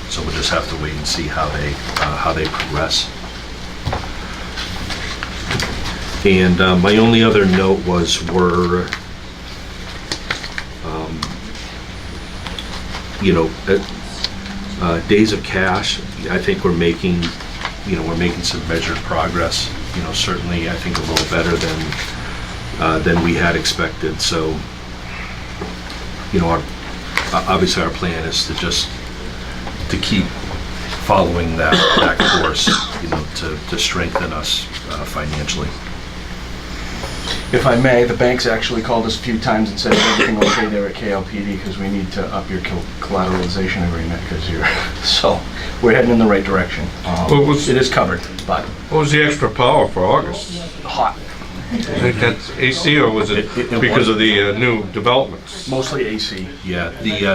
So we'll just have to wait and see how they progress. And my only other note was days of cash. I think we're making some measured progress. Certainly I think a little better than we had expected. So, obviously our plan is to keep following that course, to strengthen us financially. If I may, the bank's actually called us a few times and said, is everything okay there at KLPD, because we need to up your collateralization agreement, so we're heading in the right direction. It is covered, but. What was the extra power for August? Hot. I think that's AC, or was it because of the new developments? Mostly AC. Yeah, the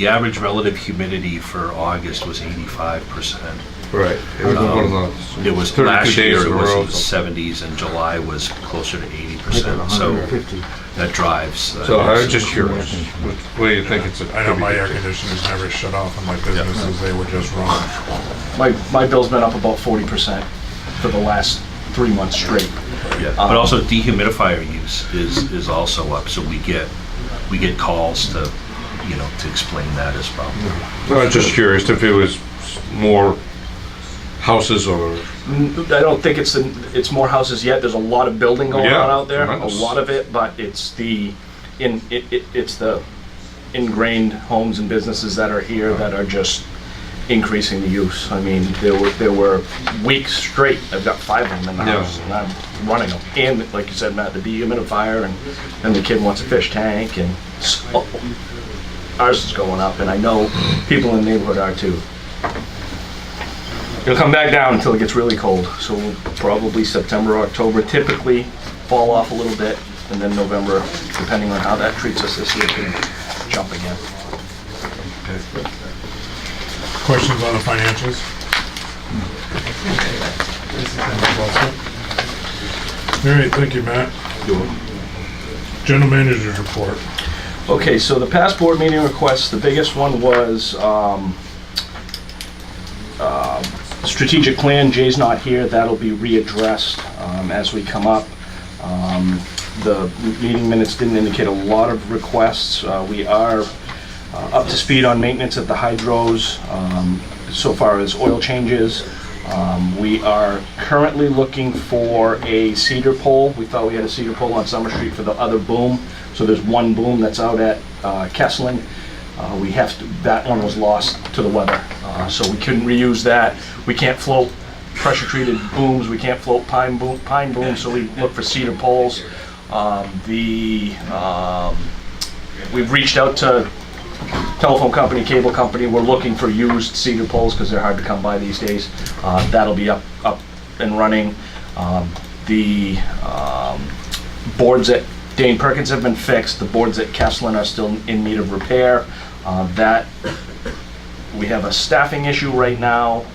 average relative humidity for August was 85%. Right. It was one of those. It was last year. It was in the 70s, and July was closer to 80%. So that drives. So I was just curious. What do you think it's? I know my air conditioners never shut off in my businesses; they were just running. My bill's been up about 40% for the last 3 months straight. Yeah, but also dehumidifier use is also up. So we get calls to explain that as well. I was just curious if it was more houses or. I don't think it's more houses yet. There's a lot of building going on out there, tremendous. a lot of it, but it's the ingrained homes and businesses that are here that are just increasing the use. I mean, there were weeks straight. I've got 5 of them in the house, and I'm running them. And like you said, Matt, the dehumidifier, and the kid wants a fish tank, and so ours is going up, and I know people in the neighborhood are too. It'll come back down until it gets really cold, so probably September, October, typically fall off a little bit, and then November, depending on how that treats us this year, can jump again. Okay. Questions on the financials? All right, thank you, Matt. General Manager's report. Okay, so the past board meeting requests, the biggest one was strategic plan. Jay's not here. That'll be readdressed as we come up. The meeting minutes didn't indicate a lot of requests. We are up to speed on maintenance at the hydros, so far as oil changes. We are currently looking for a cedar pole. We thought we had a cedar pole on Summer Street for the other boom. So there's one boom that's out at Kessling. That one was lost to the weather, so we couldn't reuse that. We can't float pressure treated booms. We can't float pine booms. So we look for cedar poles. We've reached out to telephone company, cable company. We're looking for used cedar poles because they're hard to come by these days. That'll be up and running. The boards at Dane Perkins have been fixed. The boards at Kessling are still in need of repair. We have a staffing issue right now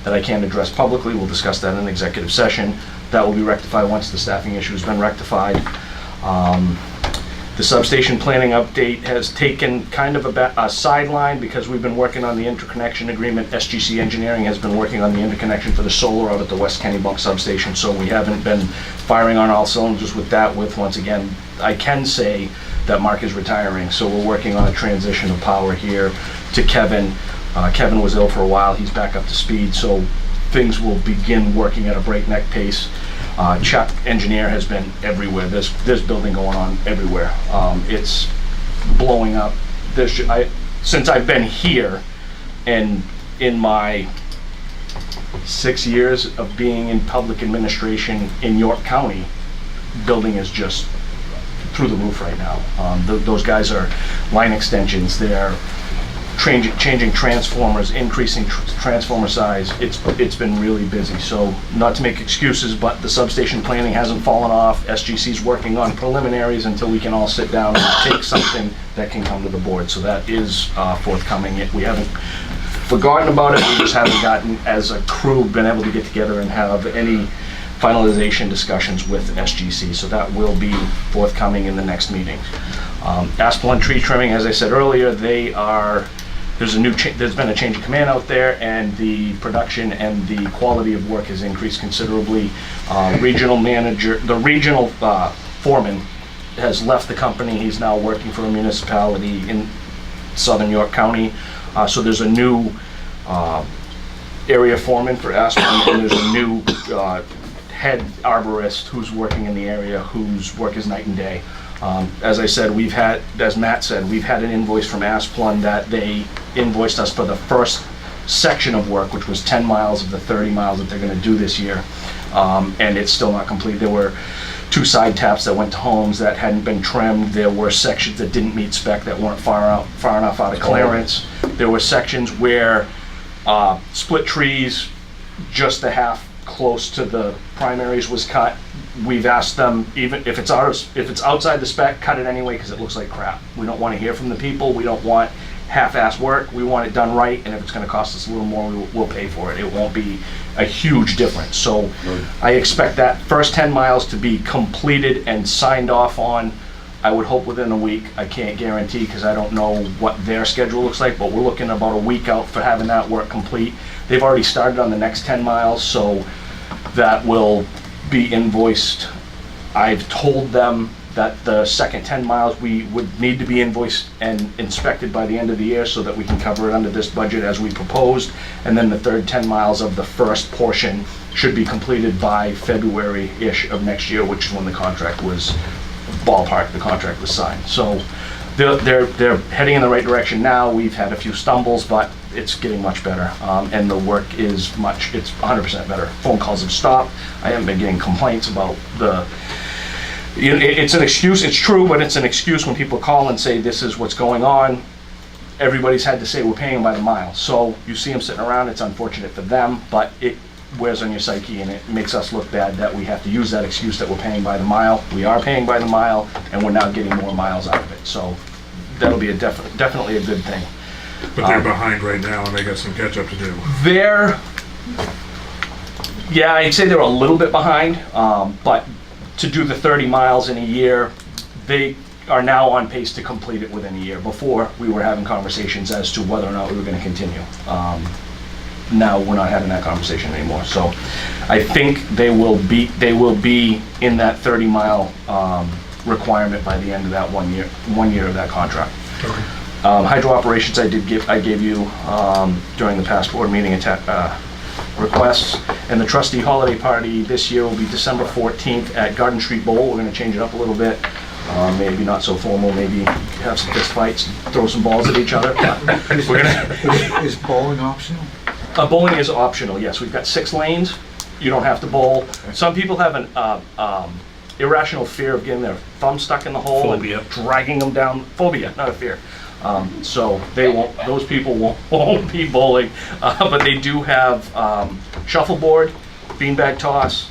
that I can't address publicly. We'll discuss that in executive session. That will be rectified once the staffing issue has been rectified. The substation planning update has taken kind of a sideline because we've been working on the interconnection agreement. SGC Engineering has been working on the interconnection for the solar out at the West Kennebunk substation, so we haven't been firing on all cylinders with that. Once again, I can say that Mark is retiring, so we're working on a transition of power here to Kevin. Kevin was ill for a while. He's back up to speed, so things will begin working at a breakneck pace. Chuck, engineer, has been everywhere. There's building going on everywhere. It's blowing up. Since I've been here, and in my 6 years of being in public administration in York County, building is just through the roof right now. Those guys are line extensions, they're changing transformers, increasing transformer size. It's been really busy. So not to make excuses, but the substation planning hasn't fallen off. SGC's working on preliminaries until we can all sit down and take something that can come to the board. So that is forthcoming. We haven't forgotten about it. We just haven't gotten, as a crew, been able to get together and have any finalization discussions with SGC. So that will be forthcoming in the next meeting. Asplund tree trimming, as I said earlier, there's been a change of command out there, and the production and the quality of work has increased considerably. The regional foreman has left the company. He's now working for a municipality in southern York County. So there's a new area foreman for Asplund, and there's a new head arborist who's working in the area, whose work is night and day. As I said, as Matt said, we've had an invoice from Asplund that they invoiced us for the first section of work, which was 10 miles of the 30 miles that they're going to do this year. And it's still not complete. There were 2 side taps that went to homes that hadn't been trimmed. There were sections that didn't meet spec that weren't far enough out of clearance. There were sections where split trees, just the half close to the primaries was cut. We've asked them, even if it's outside the spec, cut it anyway, because it looks like crap. We don't want to hear from the people. We don't want half-ass work. We want it done right, and if it's going to cost us a little more, we'll pay for it. It won't be a huge difference. So I expect that first 10 miles to be completed and signed off on, I would hope within a week. I can't guarantee, because I don't know what their schedule looks like, but we're looking about a week out for having that work complete. They've already started on the next 10 miles, so that will be invoiced. I've told them that the second 10 miles we would need to be invoiced and inspected by the end of the year, so that we can cover it under this budget as we proposed. And then the third 10 miles of the first portion should be completed by February-ish of next year, which is when the contract was signed. So they're heading in the right direction now. We've had a few stumbles, but it's getting much better, and the work is it's 100% better. Phone calls have stopped. I haven't been getting complaints about it's an excuse, it's true, but it's an excuse when people call and say this is what's going on. Everybody's had to say we're paying by the mile. So you see them sitting around, it's unfortunate for them, but it wears on your psyche, and it makes us look bad that we have to use that excuse that we're paying by the mile. We are paying by the mile, and we're now getting more miles out of it. So that'll be definitely a good thing. But they're behind right now, and they got some catch up to do. Yeah, I'd say they're a little bit behind, but to do the 30 miles in a year, they are now on pace to complete it within a year. Before, we were having conversations as to whether or not we were going to continue. Now we're not having that conversation anymore. So I think they will be in that 30-mile requirement by the end of that 1 year of that contract. Okay. Hydro operations, I gave you during the past board meeting requests, and the trustee holiday party this year will be December 14th at Garden Street Bowl. We're going to change it up a little bit, maybe not so formal, maybe have some fist fights, throw some balls at each other. Is bowling optional? Bowling is optional, yes. We've got 6 lanes. You don't have to bowl. Some people have an irrational fear of getting their thumb stuck in the hole. Phobia. And dragging them down. Phobia, not a fear. So they won't. Those people won't be bowling, but they do have shuffleboard, beanbag toss.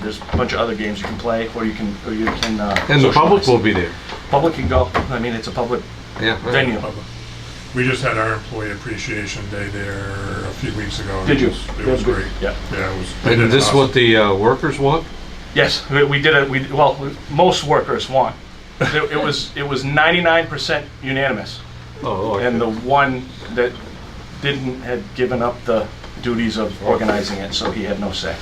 There's a bunch of other games you can play, or you can. And the public will be there. Public can go. I mean, it's a public venue. We just had our Employee Appreciation Day there a few weeks ago. Did you? It was great. Yeah. Yeah, it was. And is this what the workers want? Yes, we did it. Well, most workers want. It was 99% unanimous. Oh, okay. And the one that didn't had given up the duties of organizing it, so he had no say.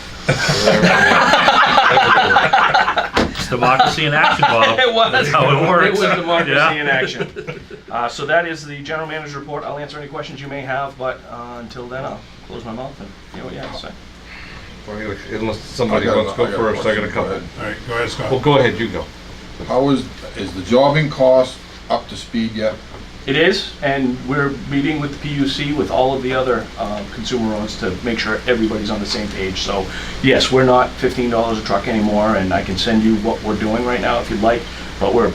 It's democracy in action, Bob. It was. That's how it works. It was democracy Yeah. in action. So that is the general manager report. I'll answer any questions you may have, but until then, I'll close my mouth and hear what you have to say. Unless somebody wants to go first, I got a couple. All right, go ahead, Scott. Well, go ahead, you go. How is the jobbing cost up to speed yet? It is, and we're meeting with the PUC with all of the other consumer owners to make sure everybody's on the same page. So yes, we're not $15 a truck anymore, and I can send you what we're doing right now if you'd like, but we're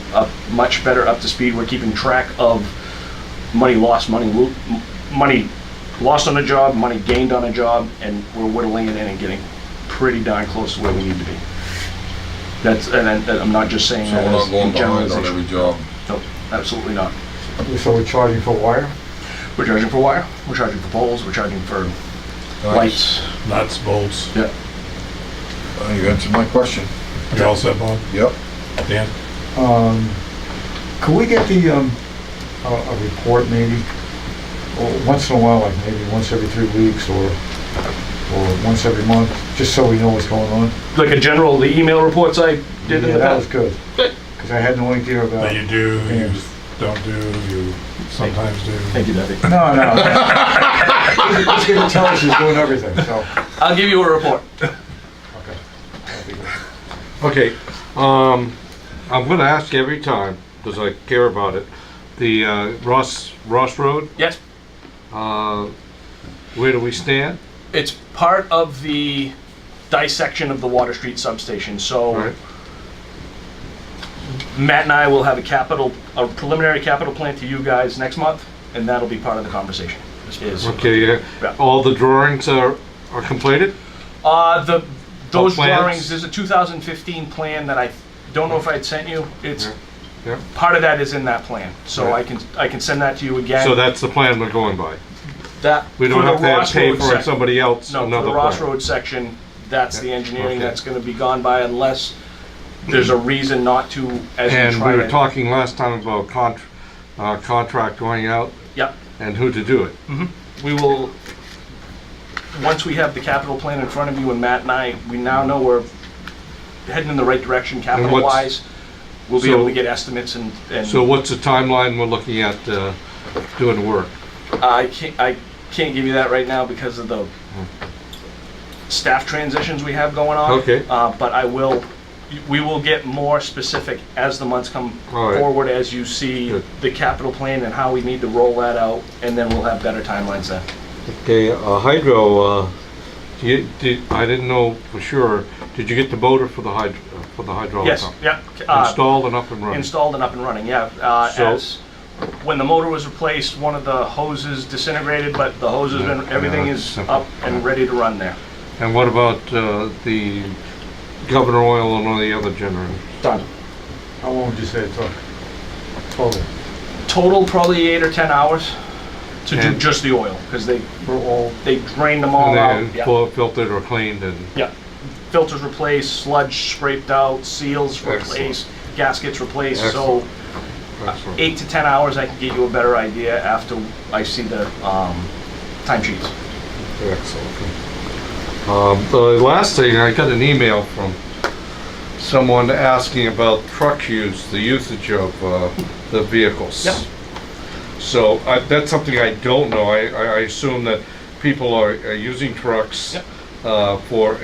much better up to speed. We're keeping track of money lost, money lost on a job, money gained on a job, and we're whittling it in and getting pretty darn close to where we need to be. And I'm not just saying So that we're not as going a behind on generalization. every job. Nope, absolutely not. So we're charging for wire? We're charging for wire, we're charging for poles, we're charging for lights. Nuts, bolts. Yeah. You answered my question. You all set, Bob? Yep. Dan? Could we get the, a report maybe, or once in a while, like maybe once every 3 weeks or once every month, just so we know what's going on? Like a general, the email reports I did in Yeah, the that was past? good. Because I had no idea about. That you do, Yeah. you don't do, you sometimes do. Thank you, Debbie. No. He's going to tell us he's doing everything, so. I'll give you a report. Okay. That'd be good. Okay, I'm gonna ask every time, because I care about it, the Ross Road, Yes, where do we stand? it's part of the dissection of the Water Street substation, so Right. Matt and I will have a preliminary capital plan to you guys next month, and that'll be part of the conversation. Okay, Yeah. all the drawings are completed? Those plans? drawings, there's a 2015 plan that I don't know if I'd sent you. It's, Yeah. part of that is in that plan, so Right. I can send that to you again. So that's the plan we're going by? That, We don't for have the to Ross pay Road for sec- somebody else No, for another the Ross plan? Road section, that's the engineering Okay. that's gonna be gone by unless there's a reason not to, as we And try we were to. talking last time about contract going out Yep, and who to do it. we will, once we have the capital plan in front of you and Matt and I, we now know we're heading in the right direction capital-wise. We'll be so- able to get estimates and. So what's the timeline we're looking at doing the work? I can't give you that right now because of the staff transitions we have going on. Okay. But we will get more specific as the months come All right. forward, as you see Good. the capital plan and how we need to roll that out, and then we'll have better timelines then. Okay, hydro, I didn't know for sure, did you get the motor for the hydraulic Yes, pump? yeah. Installed and up and running? Installed and up and running, yeah. So- When the motor was replaced, one of the hoses disintegrated, but the hoses, Yeah, everything yeah, is simple. up and ready to run there. And what about the Governor Oil and all the other generators? Done. How long would you say it took? Total? Total, probably 8 or 10 hours to do And- just the oil, because they For all, drained them all out. And Yeah. then filtered or cleaned and, Yeah. Filters replaced, sludge scraped out, seals Excellent. replaced, gaskets replaced. Excellent. So excellent. 8 to 10 hours, I can get you a better idea after I see the timesheets. Excellent. The last thing, I got an email from someone asking about truck use, the usage of the vehicles. Yep. So that's something I don't know. I assume that people are using trucks Yep.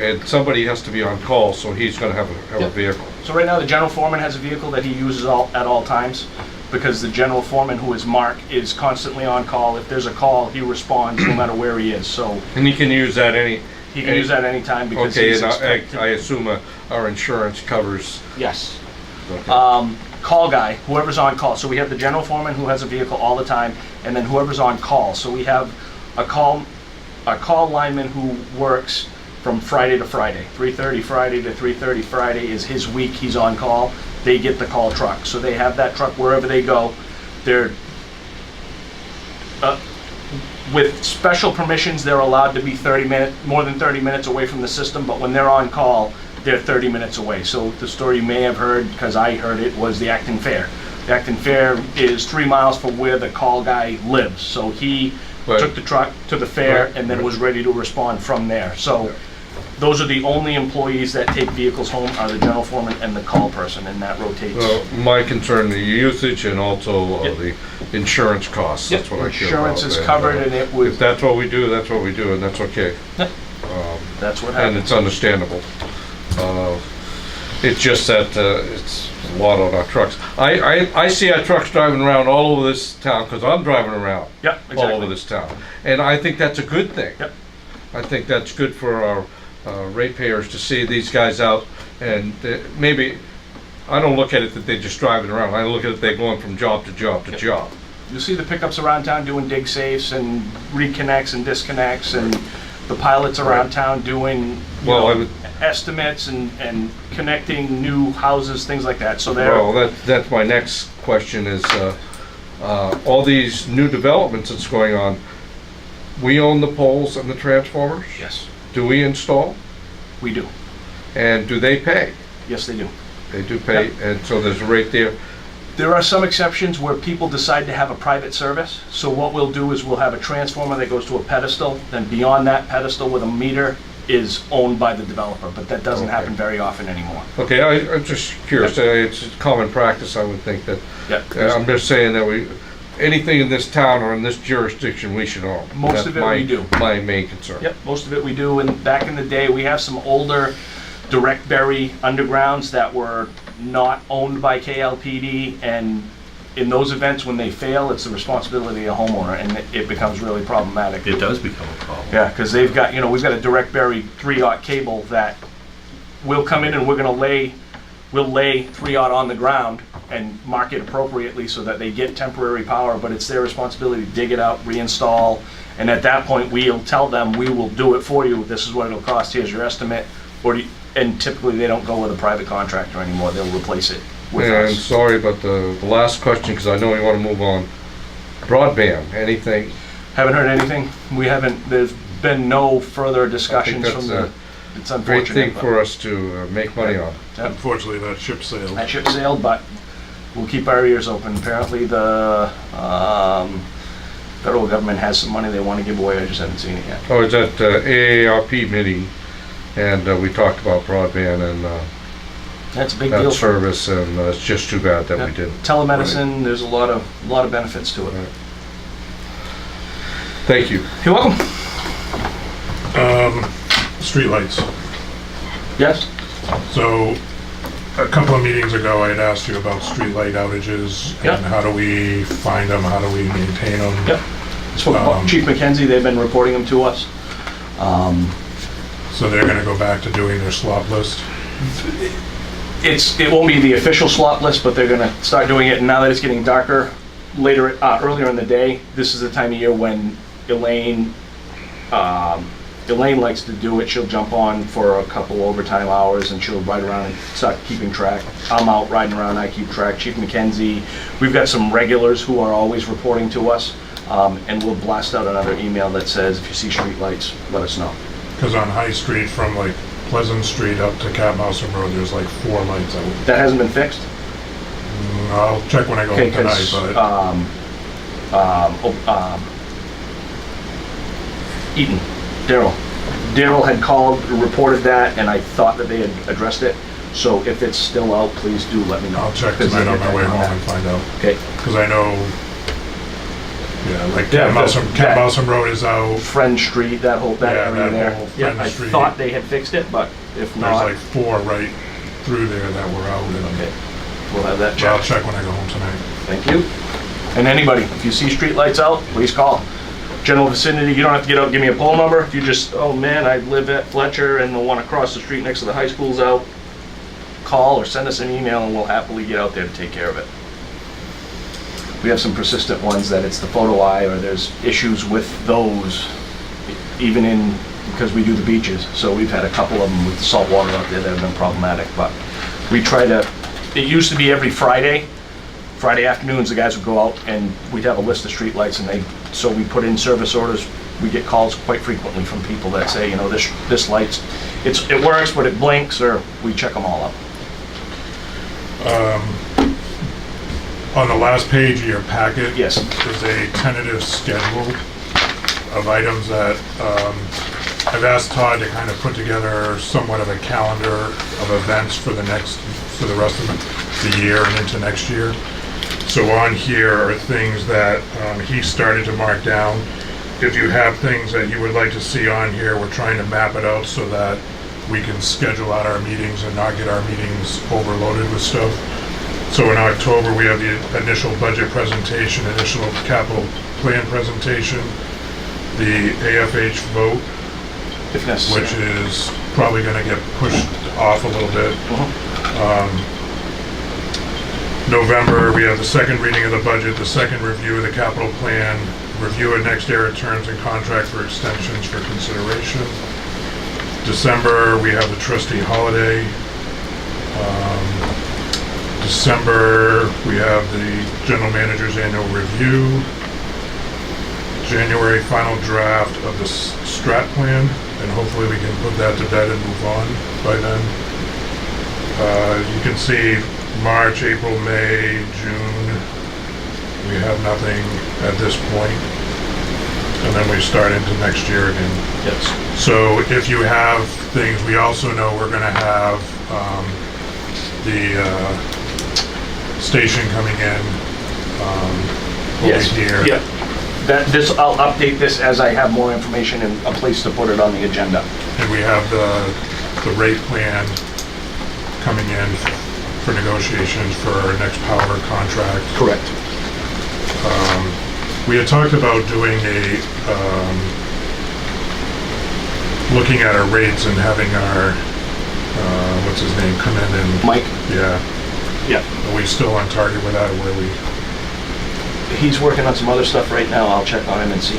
and somebody has to be on call, so he's gonna have a Yep. vehicle. So right now, the general foreman has a vehicle that he uses at all times, because the general foreman, who is Mark, is constantly on call. If there's a call, he responds no matter where he is. So And he can use that he can use that anytime because Okay, he's and expected. I assume our insurance covers. Yes. Okay. Call guy, whoever's on call. So we have the general foreman who has a vehicle all the time, and then whoever's on call. So we have a call lineman who works from Friday to Friday. 3:30 Friday to 3:30 Friday is his week. He's on call. They get the call truck. So they have that truck wherever they go. They're with special permissions, they're allowed to be more than 30 minutes away from the system, but when they're on call, they're 30 minutes away. So the story you may have heard, because I heard it, was the Acton Fair. The Acton Fair is 3 miles from where the call guy lives. So he Right. took the truck to the fair Right, and then right. was ready to respond from there. So those are the only employees that take vehicles home, are the general foreman and the call person, and that rotates. My concern, the usage and also Yep. the insurance costs, that's what I care about. Insurance is covered, and it would, If that's what we do, that's what we do, and that's okay. that's what And happens. it's understandable. It's just that it's a lot on our trucks. I see our trucks driving around all over this town, because I'm driving around Yep, all over exactly. this town. And I think that's a good thing. Yep. I think that's good for our ratepayers to see these guys out, and maybe, I don't look at it that they're just driving around. I look at it they're going from job to job to job. You'll see the pickups around town doing dig safes and reconnects and disconnects, and the pilots around town doing, you Well, I know, would- estimates and connecting new houses, things like that. So they're, Well, that's my next question is, all these new developments that's going on, we own the poles and the transformers? yes, Do we install? we do. And do they pay? Yes, they do. They do pay, and so there's a rate there. There are some exceptions where people decide to have a private service. So what we'll do is we'll have a transformer that goes to a pedestal, then beyond that pedestal with a meter is owned by the developer, but that doesn't Okay. happen very often anymore. Okay, I'm just curious, it's common practice, I would think that, Yeah. I'm just saying that anything in this town or in this jurisdiction, we should own. Most That's of it we do. My main concern. Yep, most of it we do, and back in the day, we have some older direct bury undergrounds that were not owned by KLPD, and in those events, when they fail, it's the responsibility of the homeowner, and it becomes really problematic. It does become a problem. Yeah, because they've got, you know, we've got a direct bury 3/0 cable that we'll come in and we'll lay 3/0 on the ground and mark it appropriately so that they get temporary power, but it's their responsibility to dig it out, reinstall, and at that point, we'll tell them, we will do it for you, this is what it'll cost, here's your estimate, and typically they don't go with a private contractor anymore, they'll replace it with And us. sorry about the last question, because I know we want to move on. Broadband, anything? Haven't heard anything, there's been no further discussions that's from the, it's unfortunate. Great thing but- for us to make money on. Yep. Unfortunately, that ship sailed. That ship sailed, but we'll keep our ears open. Apparently, the federal government has some money they want to give away. I just haven't seen it yet. I was at AARP meeting, and we talked about broadband and That's a big deal. that service, and it's just too bad that we didn't. Telemedicine, there's a lot of benefits to it. Right. Thank you. You're welcome. Streetlights. Yes? So, a couple of meetings ago, I had asked you about streetlight outages Yep. and how do we find them, how do we maintain them? Yep. Spoke about Chief McKenzie, they've been reporting them to us. So they're gonna go back to doing their slop list? It won't be the official slot list, but they're gonna start doing it, and now that it's getting darker, earlier in the day, this is the time of year when Elaine likes to do it. She'll jump on for a couple overtime hours and she'll ride around and start keeping track. I'm out riding around, I keep track. Chief McKenzie, we've got some regulars who are always reporting to us, and we'll blast out another email that says, if you see street lights, let us know. Because on High Street, from like Pleasant Street up to Catmouser Road, there's like 4 lights out. That hasn't been fixed? I'll check when I go home tonight, but Eaton, Daryl had called, reported that, and I thought that they had addressed it. So if it's still out, please do let me know. I'll check tonight on my way home and find out. Okay. Because I know, yeah, like Yeah, Catmouser Road is out. Friend Street, that Yeah, area that there. whole Yeah, Friend I Street. thought they had fixed it, but if There's not, like 4 right through there that were out. okay, we'll have that But I'll checked. check when I go home tonight. Thank you. And anybody, if you see street lights out, please call. General vicinity, you don't have to get out and give me a poll number. If you just, oh man, I live at Fletcher and the one across the street next to the high school's out, call or send us an email and we'll happily get out there to take care of it. We have some persistent ones that it's the photo eye or there's issues with those, even because we do the beaches. So we've had a couple of them with the salt water out there that have been problematic, but we try to, it used to be every Friday afternoons, the guys would go out and we'd have a list of street lights, and so we put in service orders. We get calls quite frequently from people that say, you know, this light's, it works, but it blinks, or we check them all out. On the last page of your packet, Yes. is a tentative schedule of items that I've asked Todd to kind of put together somewhat of a calendar of events for the rest of the year and into next year. So on here are things that he started to mark down. If you have things that you would like to see on here, we're trying to map it out so that we can schedule out our meetings and not get our meetings overloaded with stuff. So in October, we have the initial budget presentation, initial capital plan presentation, the AFH vote, If necessary. which is probably gonna get pushed off a little bit. November, we have the second reading of the budget, the second review of the capital plan, review of next era terms and contract for extensions for consideration. December, we have the trustee holiday. December, we have the general manager's annual review. January, final draft of the strat plan, and hopefully we can put that to bed and move on by then. You can see March, April, May, June, we have nothing at this point. And then we start into next year again. Yes. So if you have things, we also know we're gonna have the station coming in over Yes. here. Yeah. I'll update this as I have more information and a place to put it on the agenda. And we have the rate plan coming in for negotiations for our next power contract. Correct. We had talked about doing looking at our rates and having our, what's his name, come in and... Mike? Yeah. Yeah. Are we still on target with that, or where we... He's working on some other stuff right now. I'll check on him and see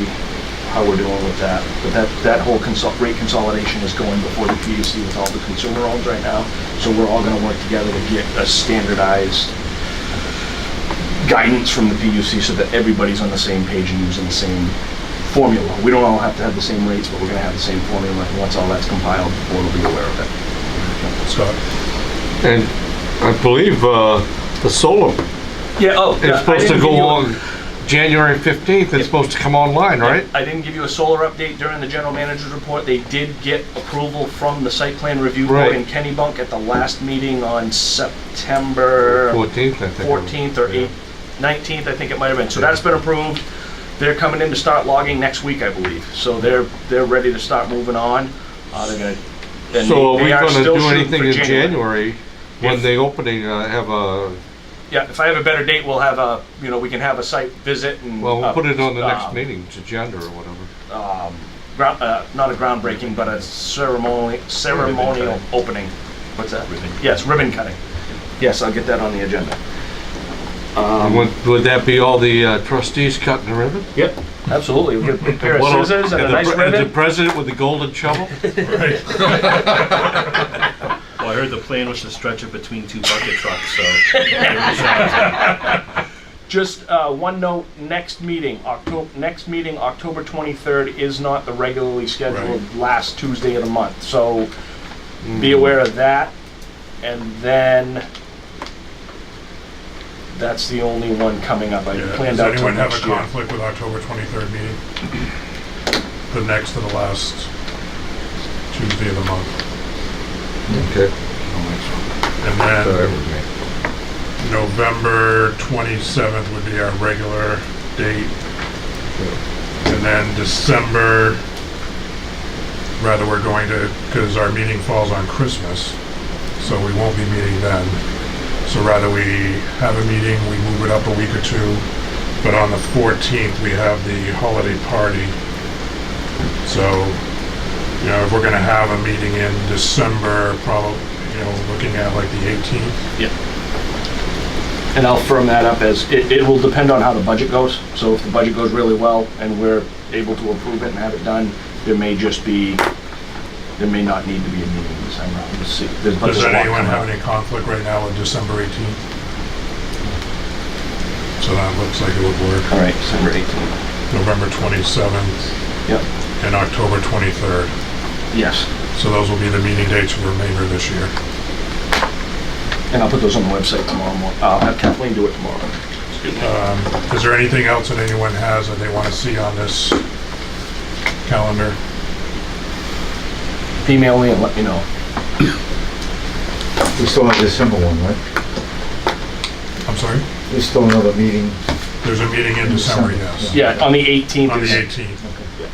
how we're doing with that. But that whole rate consolidation is going before the PUC with all the consumer homes right now. So we're all gonna work together to get a standardized guidance from the PUC so that everybody's on the same page and using the same formula. We don't all have to have the same rates, but we're gonna have the same formula. And once all that's compiled, the board will be aware of it. Scott? And I believe the solar Yeah, is supposed to go on January 15th. It's supposed to come online, right? I didn't give you a solar update during the general manager's report. They did get approval from the site plan review board Right. in Kennybunk at the last meeting on September 14th, I think. 14th or 19th, I think it might have been. So that's been approved. They're coming in to start logging next week, I believe. So they're ready to start moving on. They're gonna. And So they are we are going to still do shooting anything for in January when If- the opening have a... Yeah, if I have a better date, we'll have a, we can have a site visit and. Well, we'll put it on the next meeting's agenda or whatever. Not a groundbreaking, but a ceremonial opening. What's that? Ribbon. Yes, ribbon cutting. Yes, I'll get that on the agenda. And would that be all the trustees cutting the ribbon? Yep, absolutely. We'll get a pair of Well, scissors and a nice the ribbon. president with the golden shovel? Right. Well, I heard the plan was to stretch it between two bucket trucks, so. Just one note, next meeting, October 23rd is not the regularly scheduled last Tuesday of the month. So be aware of that. And then that's the only one coming up. I planned Does out till anyone have a next year. conflict with October 23rd meeting? The next to the last Tuesday of the month. Okay. And then November 27th would be our regular date. And then December, rather we're going to, because our meeting falls on Christmas, so we won't be meeting then. So rather we have a meeting, we move it up a week or two, but on the 14th we have the holiday party. So, if we're gonna have a meeting in December, probably, looking at like the 18th. Yeah. And I'll firm that up as, it will depend on how the budget goes. So if the budget goes really well and we're able to approve it and have it done, there may not need to be a meeting in December. We'll see. Does a lot anyone coming have up. any conflict right now with December 18th? So that looks like it would work. All right, December 18th. November 27th Yep. and October 23rd. Yes. So those will be the meeting dates for the remainder of this year. And I'll put those on the website tomorrow morning. I'll have Kathleen do it tomorrow. Is there anything else that anyone has that they want to see on this calendar? Email me and let me know. We still have the December one, right? I'm sorry? There's still another meeting. There's a meeting in December, yes. Yeah, on the 18th. On the is- 18th. Okay.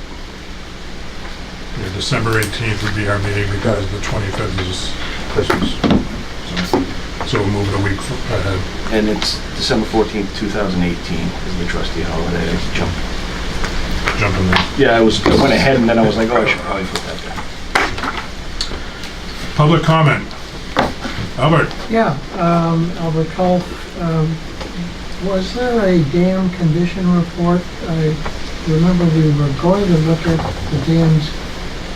Yeah, December 18th would be our meeting because the 25th is Christmas. So we'll move it a week ahead. And it's December 14th, 2018 is the trustee holiday. I jumped. Jump in there. Yeah, I went ahead and then I was like, oh, I should probably put that there. Public comment. Albert? Yeah, Albert Kolf, was there a dam condition report? I remember we were going to look at the dam's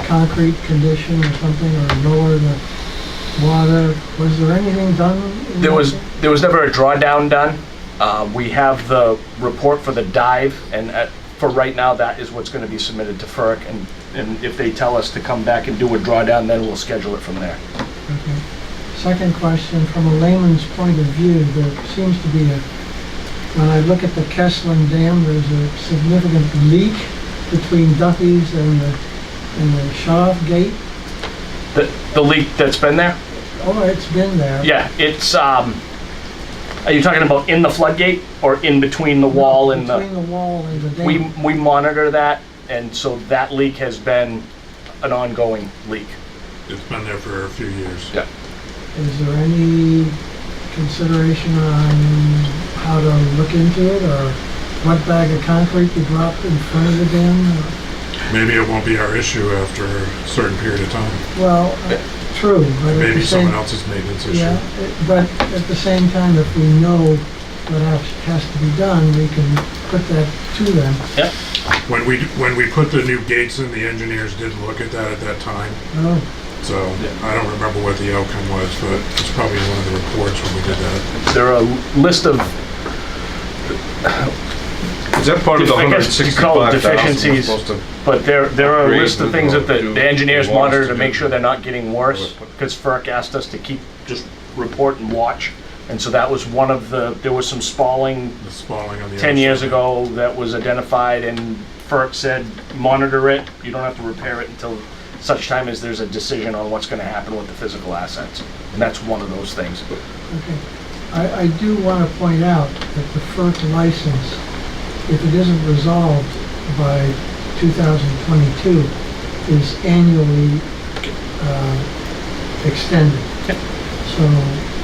concrete condition or something, or lower the water. Was there anything done? There was never a drawdown done. We have the report for the dive, and for right now, that is what's going to be submitted to FERC. And if they tell us to come back and do a drawdown, then we'll schedule it from there. Okay. Second question, from a layman's point of view, there seems to be when I look at the Kesslin Dam, there's a significant leak between Duffy's and the Shaw Gate. The leak that's been there? Oh, it's been there. Yeah, it's, are you talking about in the floodgate or in between the wall and between the wall and the dam? We monitor that, and so that leak has been an ongoing leak. It's been there for a few years. Yeah. Is there any consideration on how to look into it, or what bag of concrete to drop in front of the dam? Maybe it won't be our issue after a certain period of time. Well, true, but Maybe someone else's maintenance issue. Yeah, but at the same time, if we know what has to be done, we can put that to them. Yep. When we put the new gates in, the engineers did look at that time. Oh. So I don't remember what the outcome was, but it's probably in one of the reports when we did that. There are a list of Is that part of the I guess you call it 165,000 deficiencies, we're supposed to but there are a upgrade list of things that or do the engineers you want us monitor to to make do? sure they're not getting worse, because FERC asked us to just report and watch. And so that was one of there was some spalling The spalling on the 10 other years side. ago that was identified, and FERC said, monitor it, you don't have to repair it until such time as there's a decision on what's gonna happen with the physical assets. And that's one of those things. Okay. I do want to point out that the FERC license, if it isn't resolved by 2022, is annually extended. So,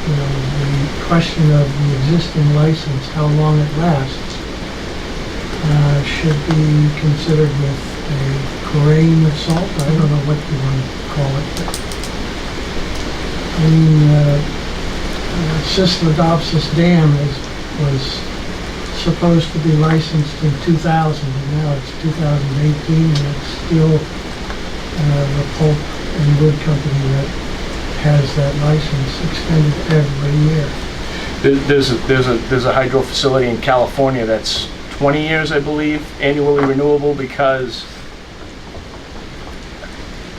the question of the existing license, how long it lasts, should be considered with a grain of salt. I don't know what you want to call it. I mean, Cisladopsis Dam was supposed to be licensed in 2000, and now it's 2018, and it's still the pulp and wood company that has that license extended every year. There's a hydro facility in California that's 20 years, I believe, annually renewable, because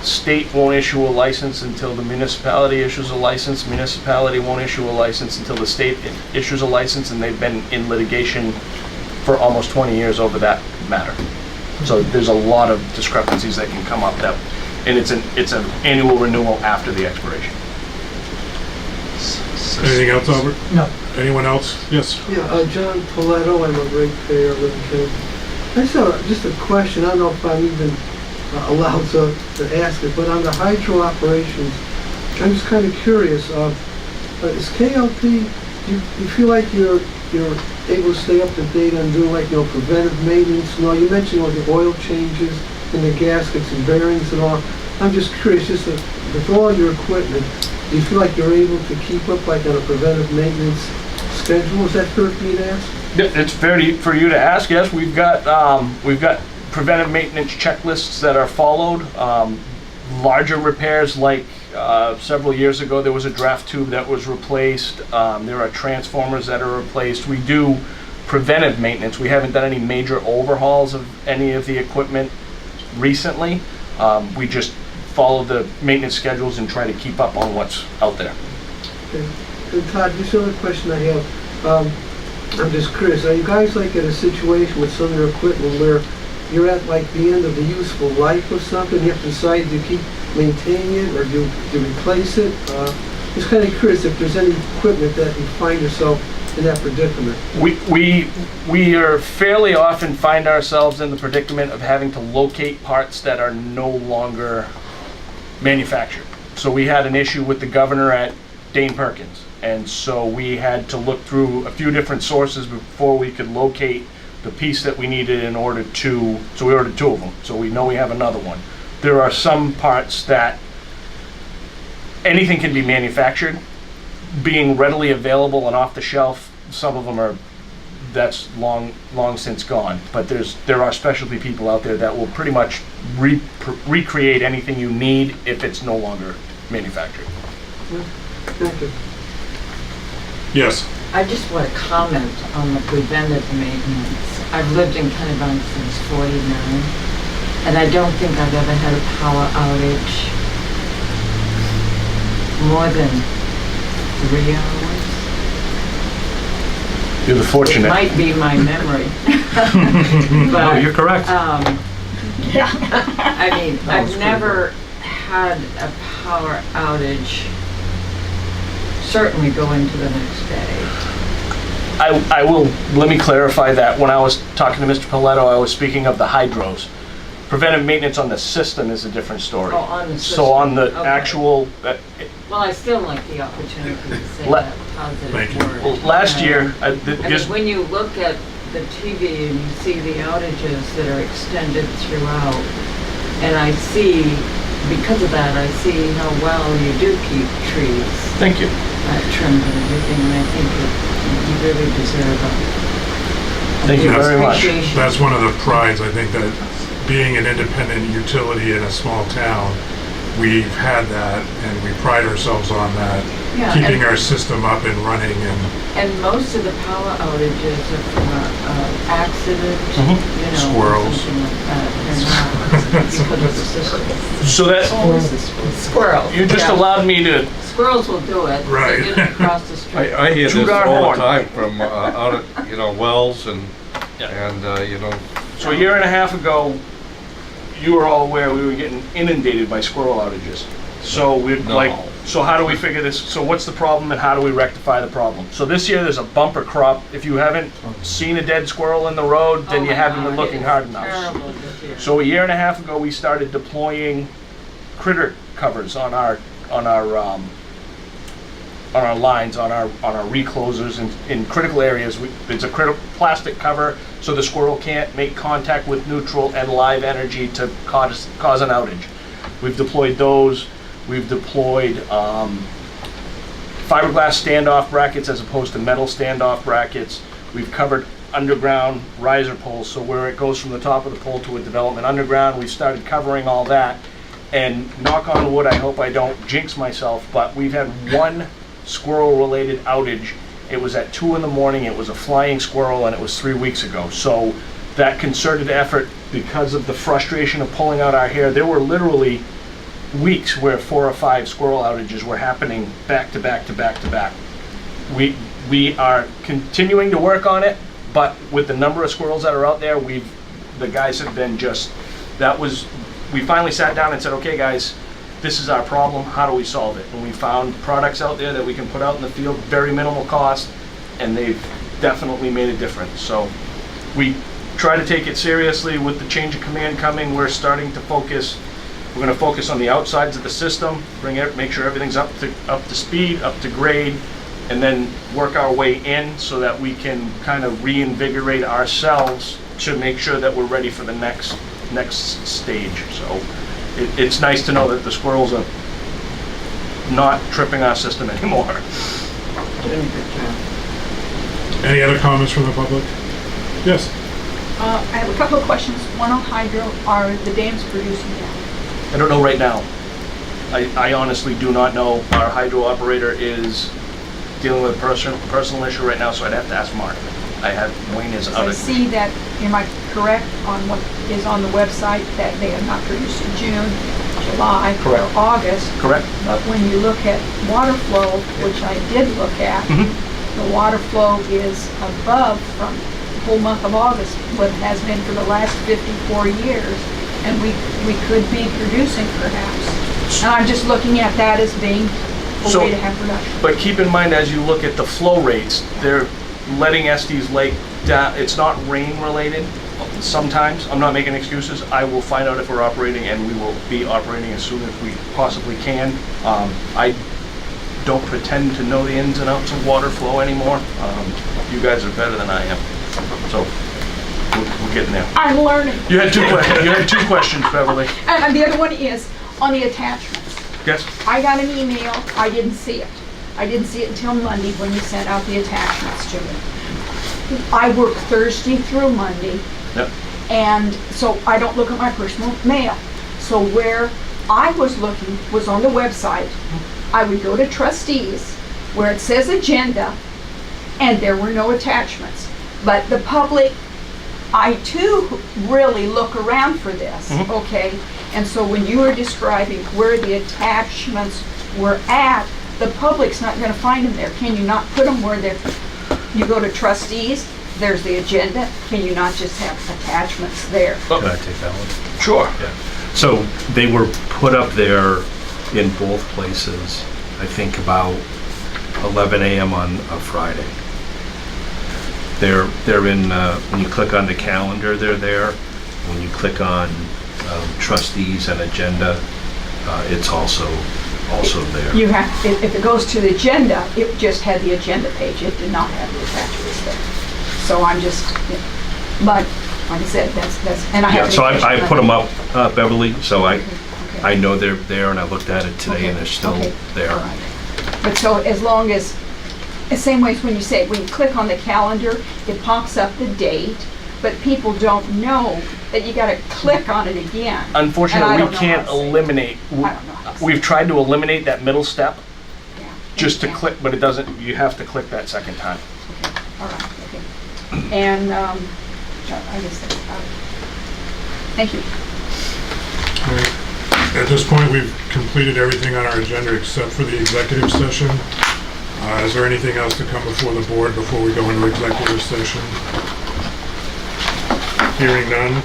state won't issue a license until the municipality issues a license. Municipality won't issue a license until the state issues a license, and they've been in litigation for almost 20 years over that matter. So there's a lot of discrepancies that can come up, and it's an annual renewal after the expiration. Anything else, Albert? No. Anyone else? Yes. Yeah, John Paletto, I'm a ratepayer, live in Kent. I just a question, I don't know if I'm even allowed to ask it, but on the hydro operations, I'm just kind of curious, is KLP, do you feel like you're able to stay up to date on doing preventive maintenance? You mentioned the oil changes and the gaskets and bearings and all. I'm just curious, with all your equipment, do you feel like you're able to keep up on a preventive maintenance schedule? Is that fair for me to ask? It's fair for you to ask. Yes, we've got preventive maintenance checklists that are followed. Larger repairs, like several years ago, there was a draft tube that was replaced. There are transformers that are replaced. We do preventive maintenance. We haven't done any major overhauls of any of the equipment recently. We just follow the maintenance schedules and try to keep up on what's out there. Okay. And Todd, this other question I have, I'm just curious, are you guys at a situation with some of your equipment where you're at the end of the useful life of something, you have to decide to keep maintaining it or do you replace it? Just kind of curious if there's any equipment that you find yourself in that predicament? We are fairly often find ourselves in the predicament of having to locate parts that are no longer manufactured. So we had an issue with the governor at Dane Perkins. And so we had to look through a few different sources before we could locate the piece that we needed in order to, so we ordered 2 of them. So we know we have another one. There are some parts that anything can be manufactured, being readily available and off the shelf. Some of them are, that's long since gone. But there are specialty people out there that will pretty much recreate anything you need if it's no longer manufactured. Thank you. Yes. I just want to comment on the preventive maintenance. I've lived in Kennebunk since '49, and I don't think I've ever had a power outage more than 3 hours. You're the fortunate. It might be my memory. No, you're correct. Yeah. I mean, I've never had a power outage certainly go into the next day. I will, let me clarify that. When I was talking to Mr. Paletto, I was speaking of the hydros. Preventive maintenance on the system is a different story. Oh, on the system. So on the Okay. actual, Well, I still like the opportunity to say La- that positive Thank you. word. well, last year, I mean, when you look at the TV and you see the outages that are extended throughout, and I see, because of that, I see how well you do keep trees thank you. trimmed and everything, and I think that you really deserve a Thank you very much. appreciation. That's one of the prides, I think, that being an independent utility in a small town, we've had that, and we pride ourselves on that, Yeah, keeping and- our system up and running. And most of the power outages are from an accident, Mhm. you know, Squirrels. something like that. They're not because of the system. So that, Squirrels. you just yeah. allowed me to, Squirrels will do it. Right. They didn't cross the street. I hear Toot this our all horn. the time from out at, wells and, Yeah. and. so a year and a half ago, you were all aware we were getting inundated by squirrel outages. So we'd No. like, so how do we figure this? So what's the problem and how do we rectify the problem? So this year there's a bumper crop. If you haven't seen a dead squirrel in the road, then Oh you my haven't been God, looking it's hard enough. Terrible this year. So a year and a half ago, we started deploying critter covers on our lines, on our reclosers in critical areas. It's a plastic cover so the squirrel can't make contact with neutral and live energy to cause an outage. We've deployed those. We've deployed fiberglass standoff brackets as opposed to metal standoff brackets. We've covered underground riser poles, so where it goes from the top of the pole to a development underground, we started covering all that. And knock on wood, I hope I don't jinx myself, but we've had one squirrel-related outage. It was at 2 in the morning, it was a flying squirrel, and it was 3 weeks ago. So that concerted effort, because of the frustration of pulling out our hair, there were literally weeks where 4 or 5 squirrel outages were happening back to back to back to back. We are continuing to work on it, but with the number of squirrels that are out there, the guys have been just, we finally sat down and said, okay guys, this is our problem, how do we solve it? And we found products out there that we can put out in the field, very minimal cost, and they've definitely made a difference. So we try to take it seriously. With the change of command coming, we're starting to focus. We're going to focus on the outsides of the system, make sure everything's up to speed, up to grade, and then work our way in so that we can kind of reinvigorate ourselves to make sure that we're ready for the next stage. So it's nice to know that the squirrels are not tripping our system anymore. Doing a good job. Any other comments from the public? Yes. I have a couple of questions. One on hydro. Are the dams producing now? I don't know right now. I honestly do not know. Our hydro operator is dealing with a personal issue right now, so I'd have to ask Mark. Wayne is out I of. see that, am I correct on what is on the website, that they have not produced in June, July, or Correct. August? Correct. But when you look at water flow, which I did look at, the water flow is above from the whole month of August, what it has been for the last 54 years. And we could be producing perhaps. And I'm just looking at that as being a So- way to have production. But keep in mind, as you look at the flow rates, letting Estes Lake down, it's not rain related. Sometimes, I'm not making excuses. I will find out if we're operating, and we will be operating as soon as we possibly can. I don't pretend to know the ins and outs of water flow anymore. You guys are better than I am. So, we're getting there. I'm learning. You had two questions, Beverly. And the other one is on the attachments. Yes? I got an email, I didn't see it. I didn't see it until Monday when you sent out the attachments to me. I work Thursday through Monday. Yep. And so I don't look at my personal mail. So where I was looking was on the website. I would go to trustees where it says agenda and there were no attachments. But the public, I too really look around for this, okay? And so when you were describing where the attachments were at, the public's not gonna find them there. Can you not put them where they're, you go to trustees, there's the agenda, can you not just have attachments there? Can I take that one? Sure. Yeah. So they were put up there in both places, I think about 11 a.m. on a Friday. They're in, when you click on the calendar, they're there. When you click on trustees and agenda, it's also there. You have, if it goes to the agenda, it just had the agenda page, it did not have the attachments there. So I'm just, but like I said, that's, and I have. Yeah, so I put them up, Beverly, so I know they're there, and I looked at it today, and they're still there. All right. But so as long as, the same way as when you say, when you click on the calendar, it pops up the date, but people don't know that you gotta click on it again. Unfortunately, we can't eliminate, we've tried to eliminate that middle step, just to click, but it doesn't, you have to click that second time. All right, okay. And, I guess that's about it. Thank you. At this point, we've completed everything on our agenda except for the executive session. Is there anything else to come before the board before we go into executive session? Hearing none.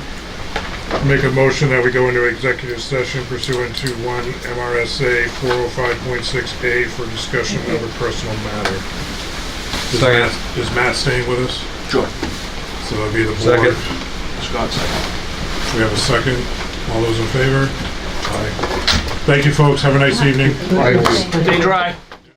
Make a motion that we go into executive session pursuant to 1 MRSA 405.6A for discussion of a personal matter. Is Matt staying with us? Sure. So that'll be the board. Second. Scott, second. We have a second. All those in favor? Aye. Thank you, folks. Have a nice evening. Stay dry.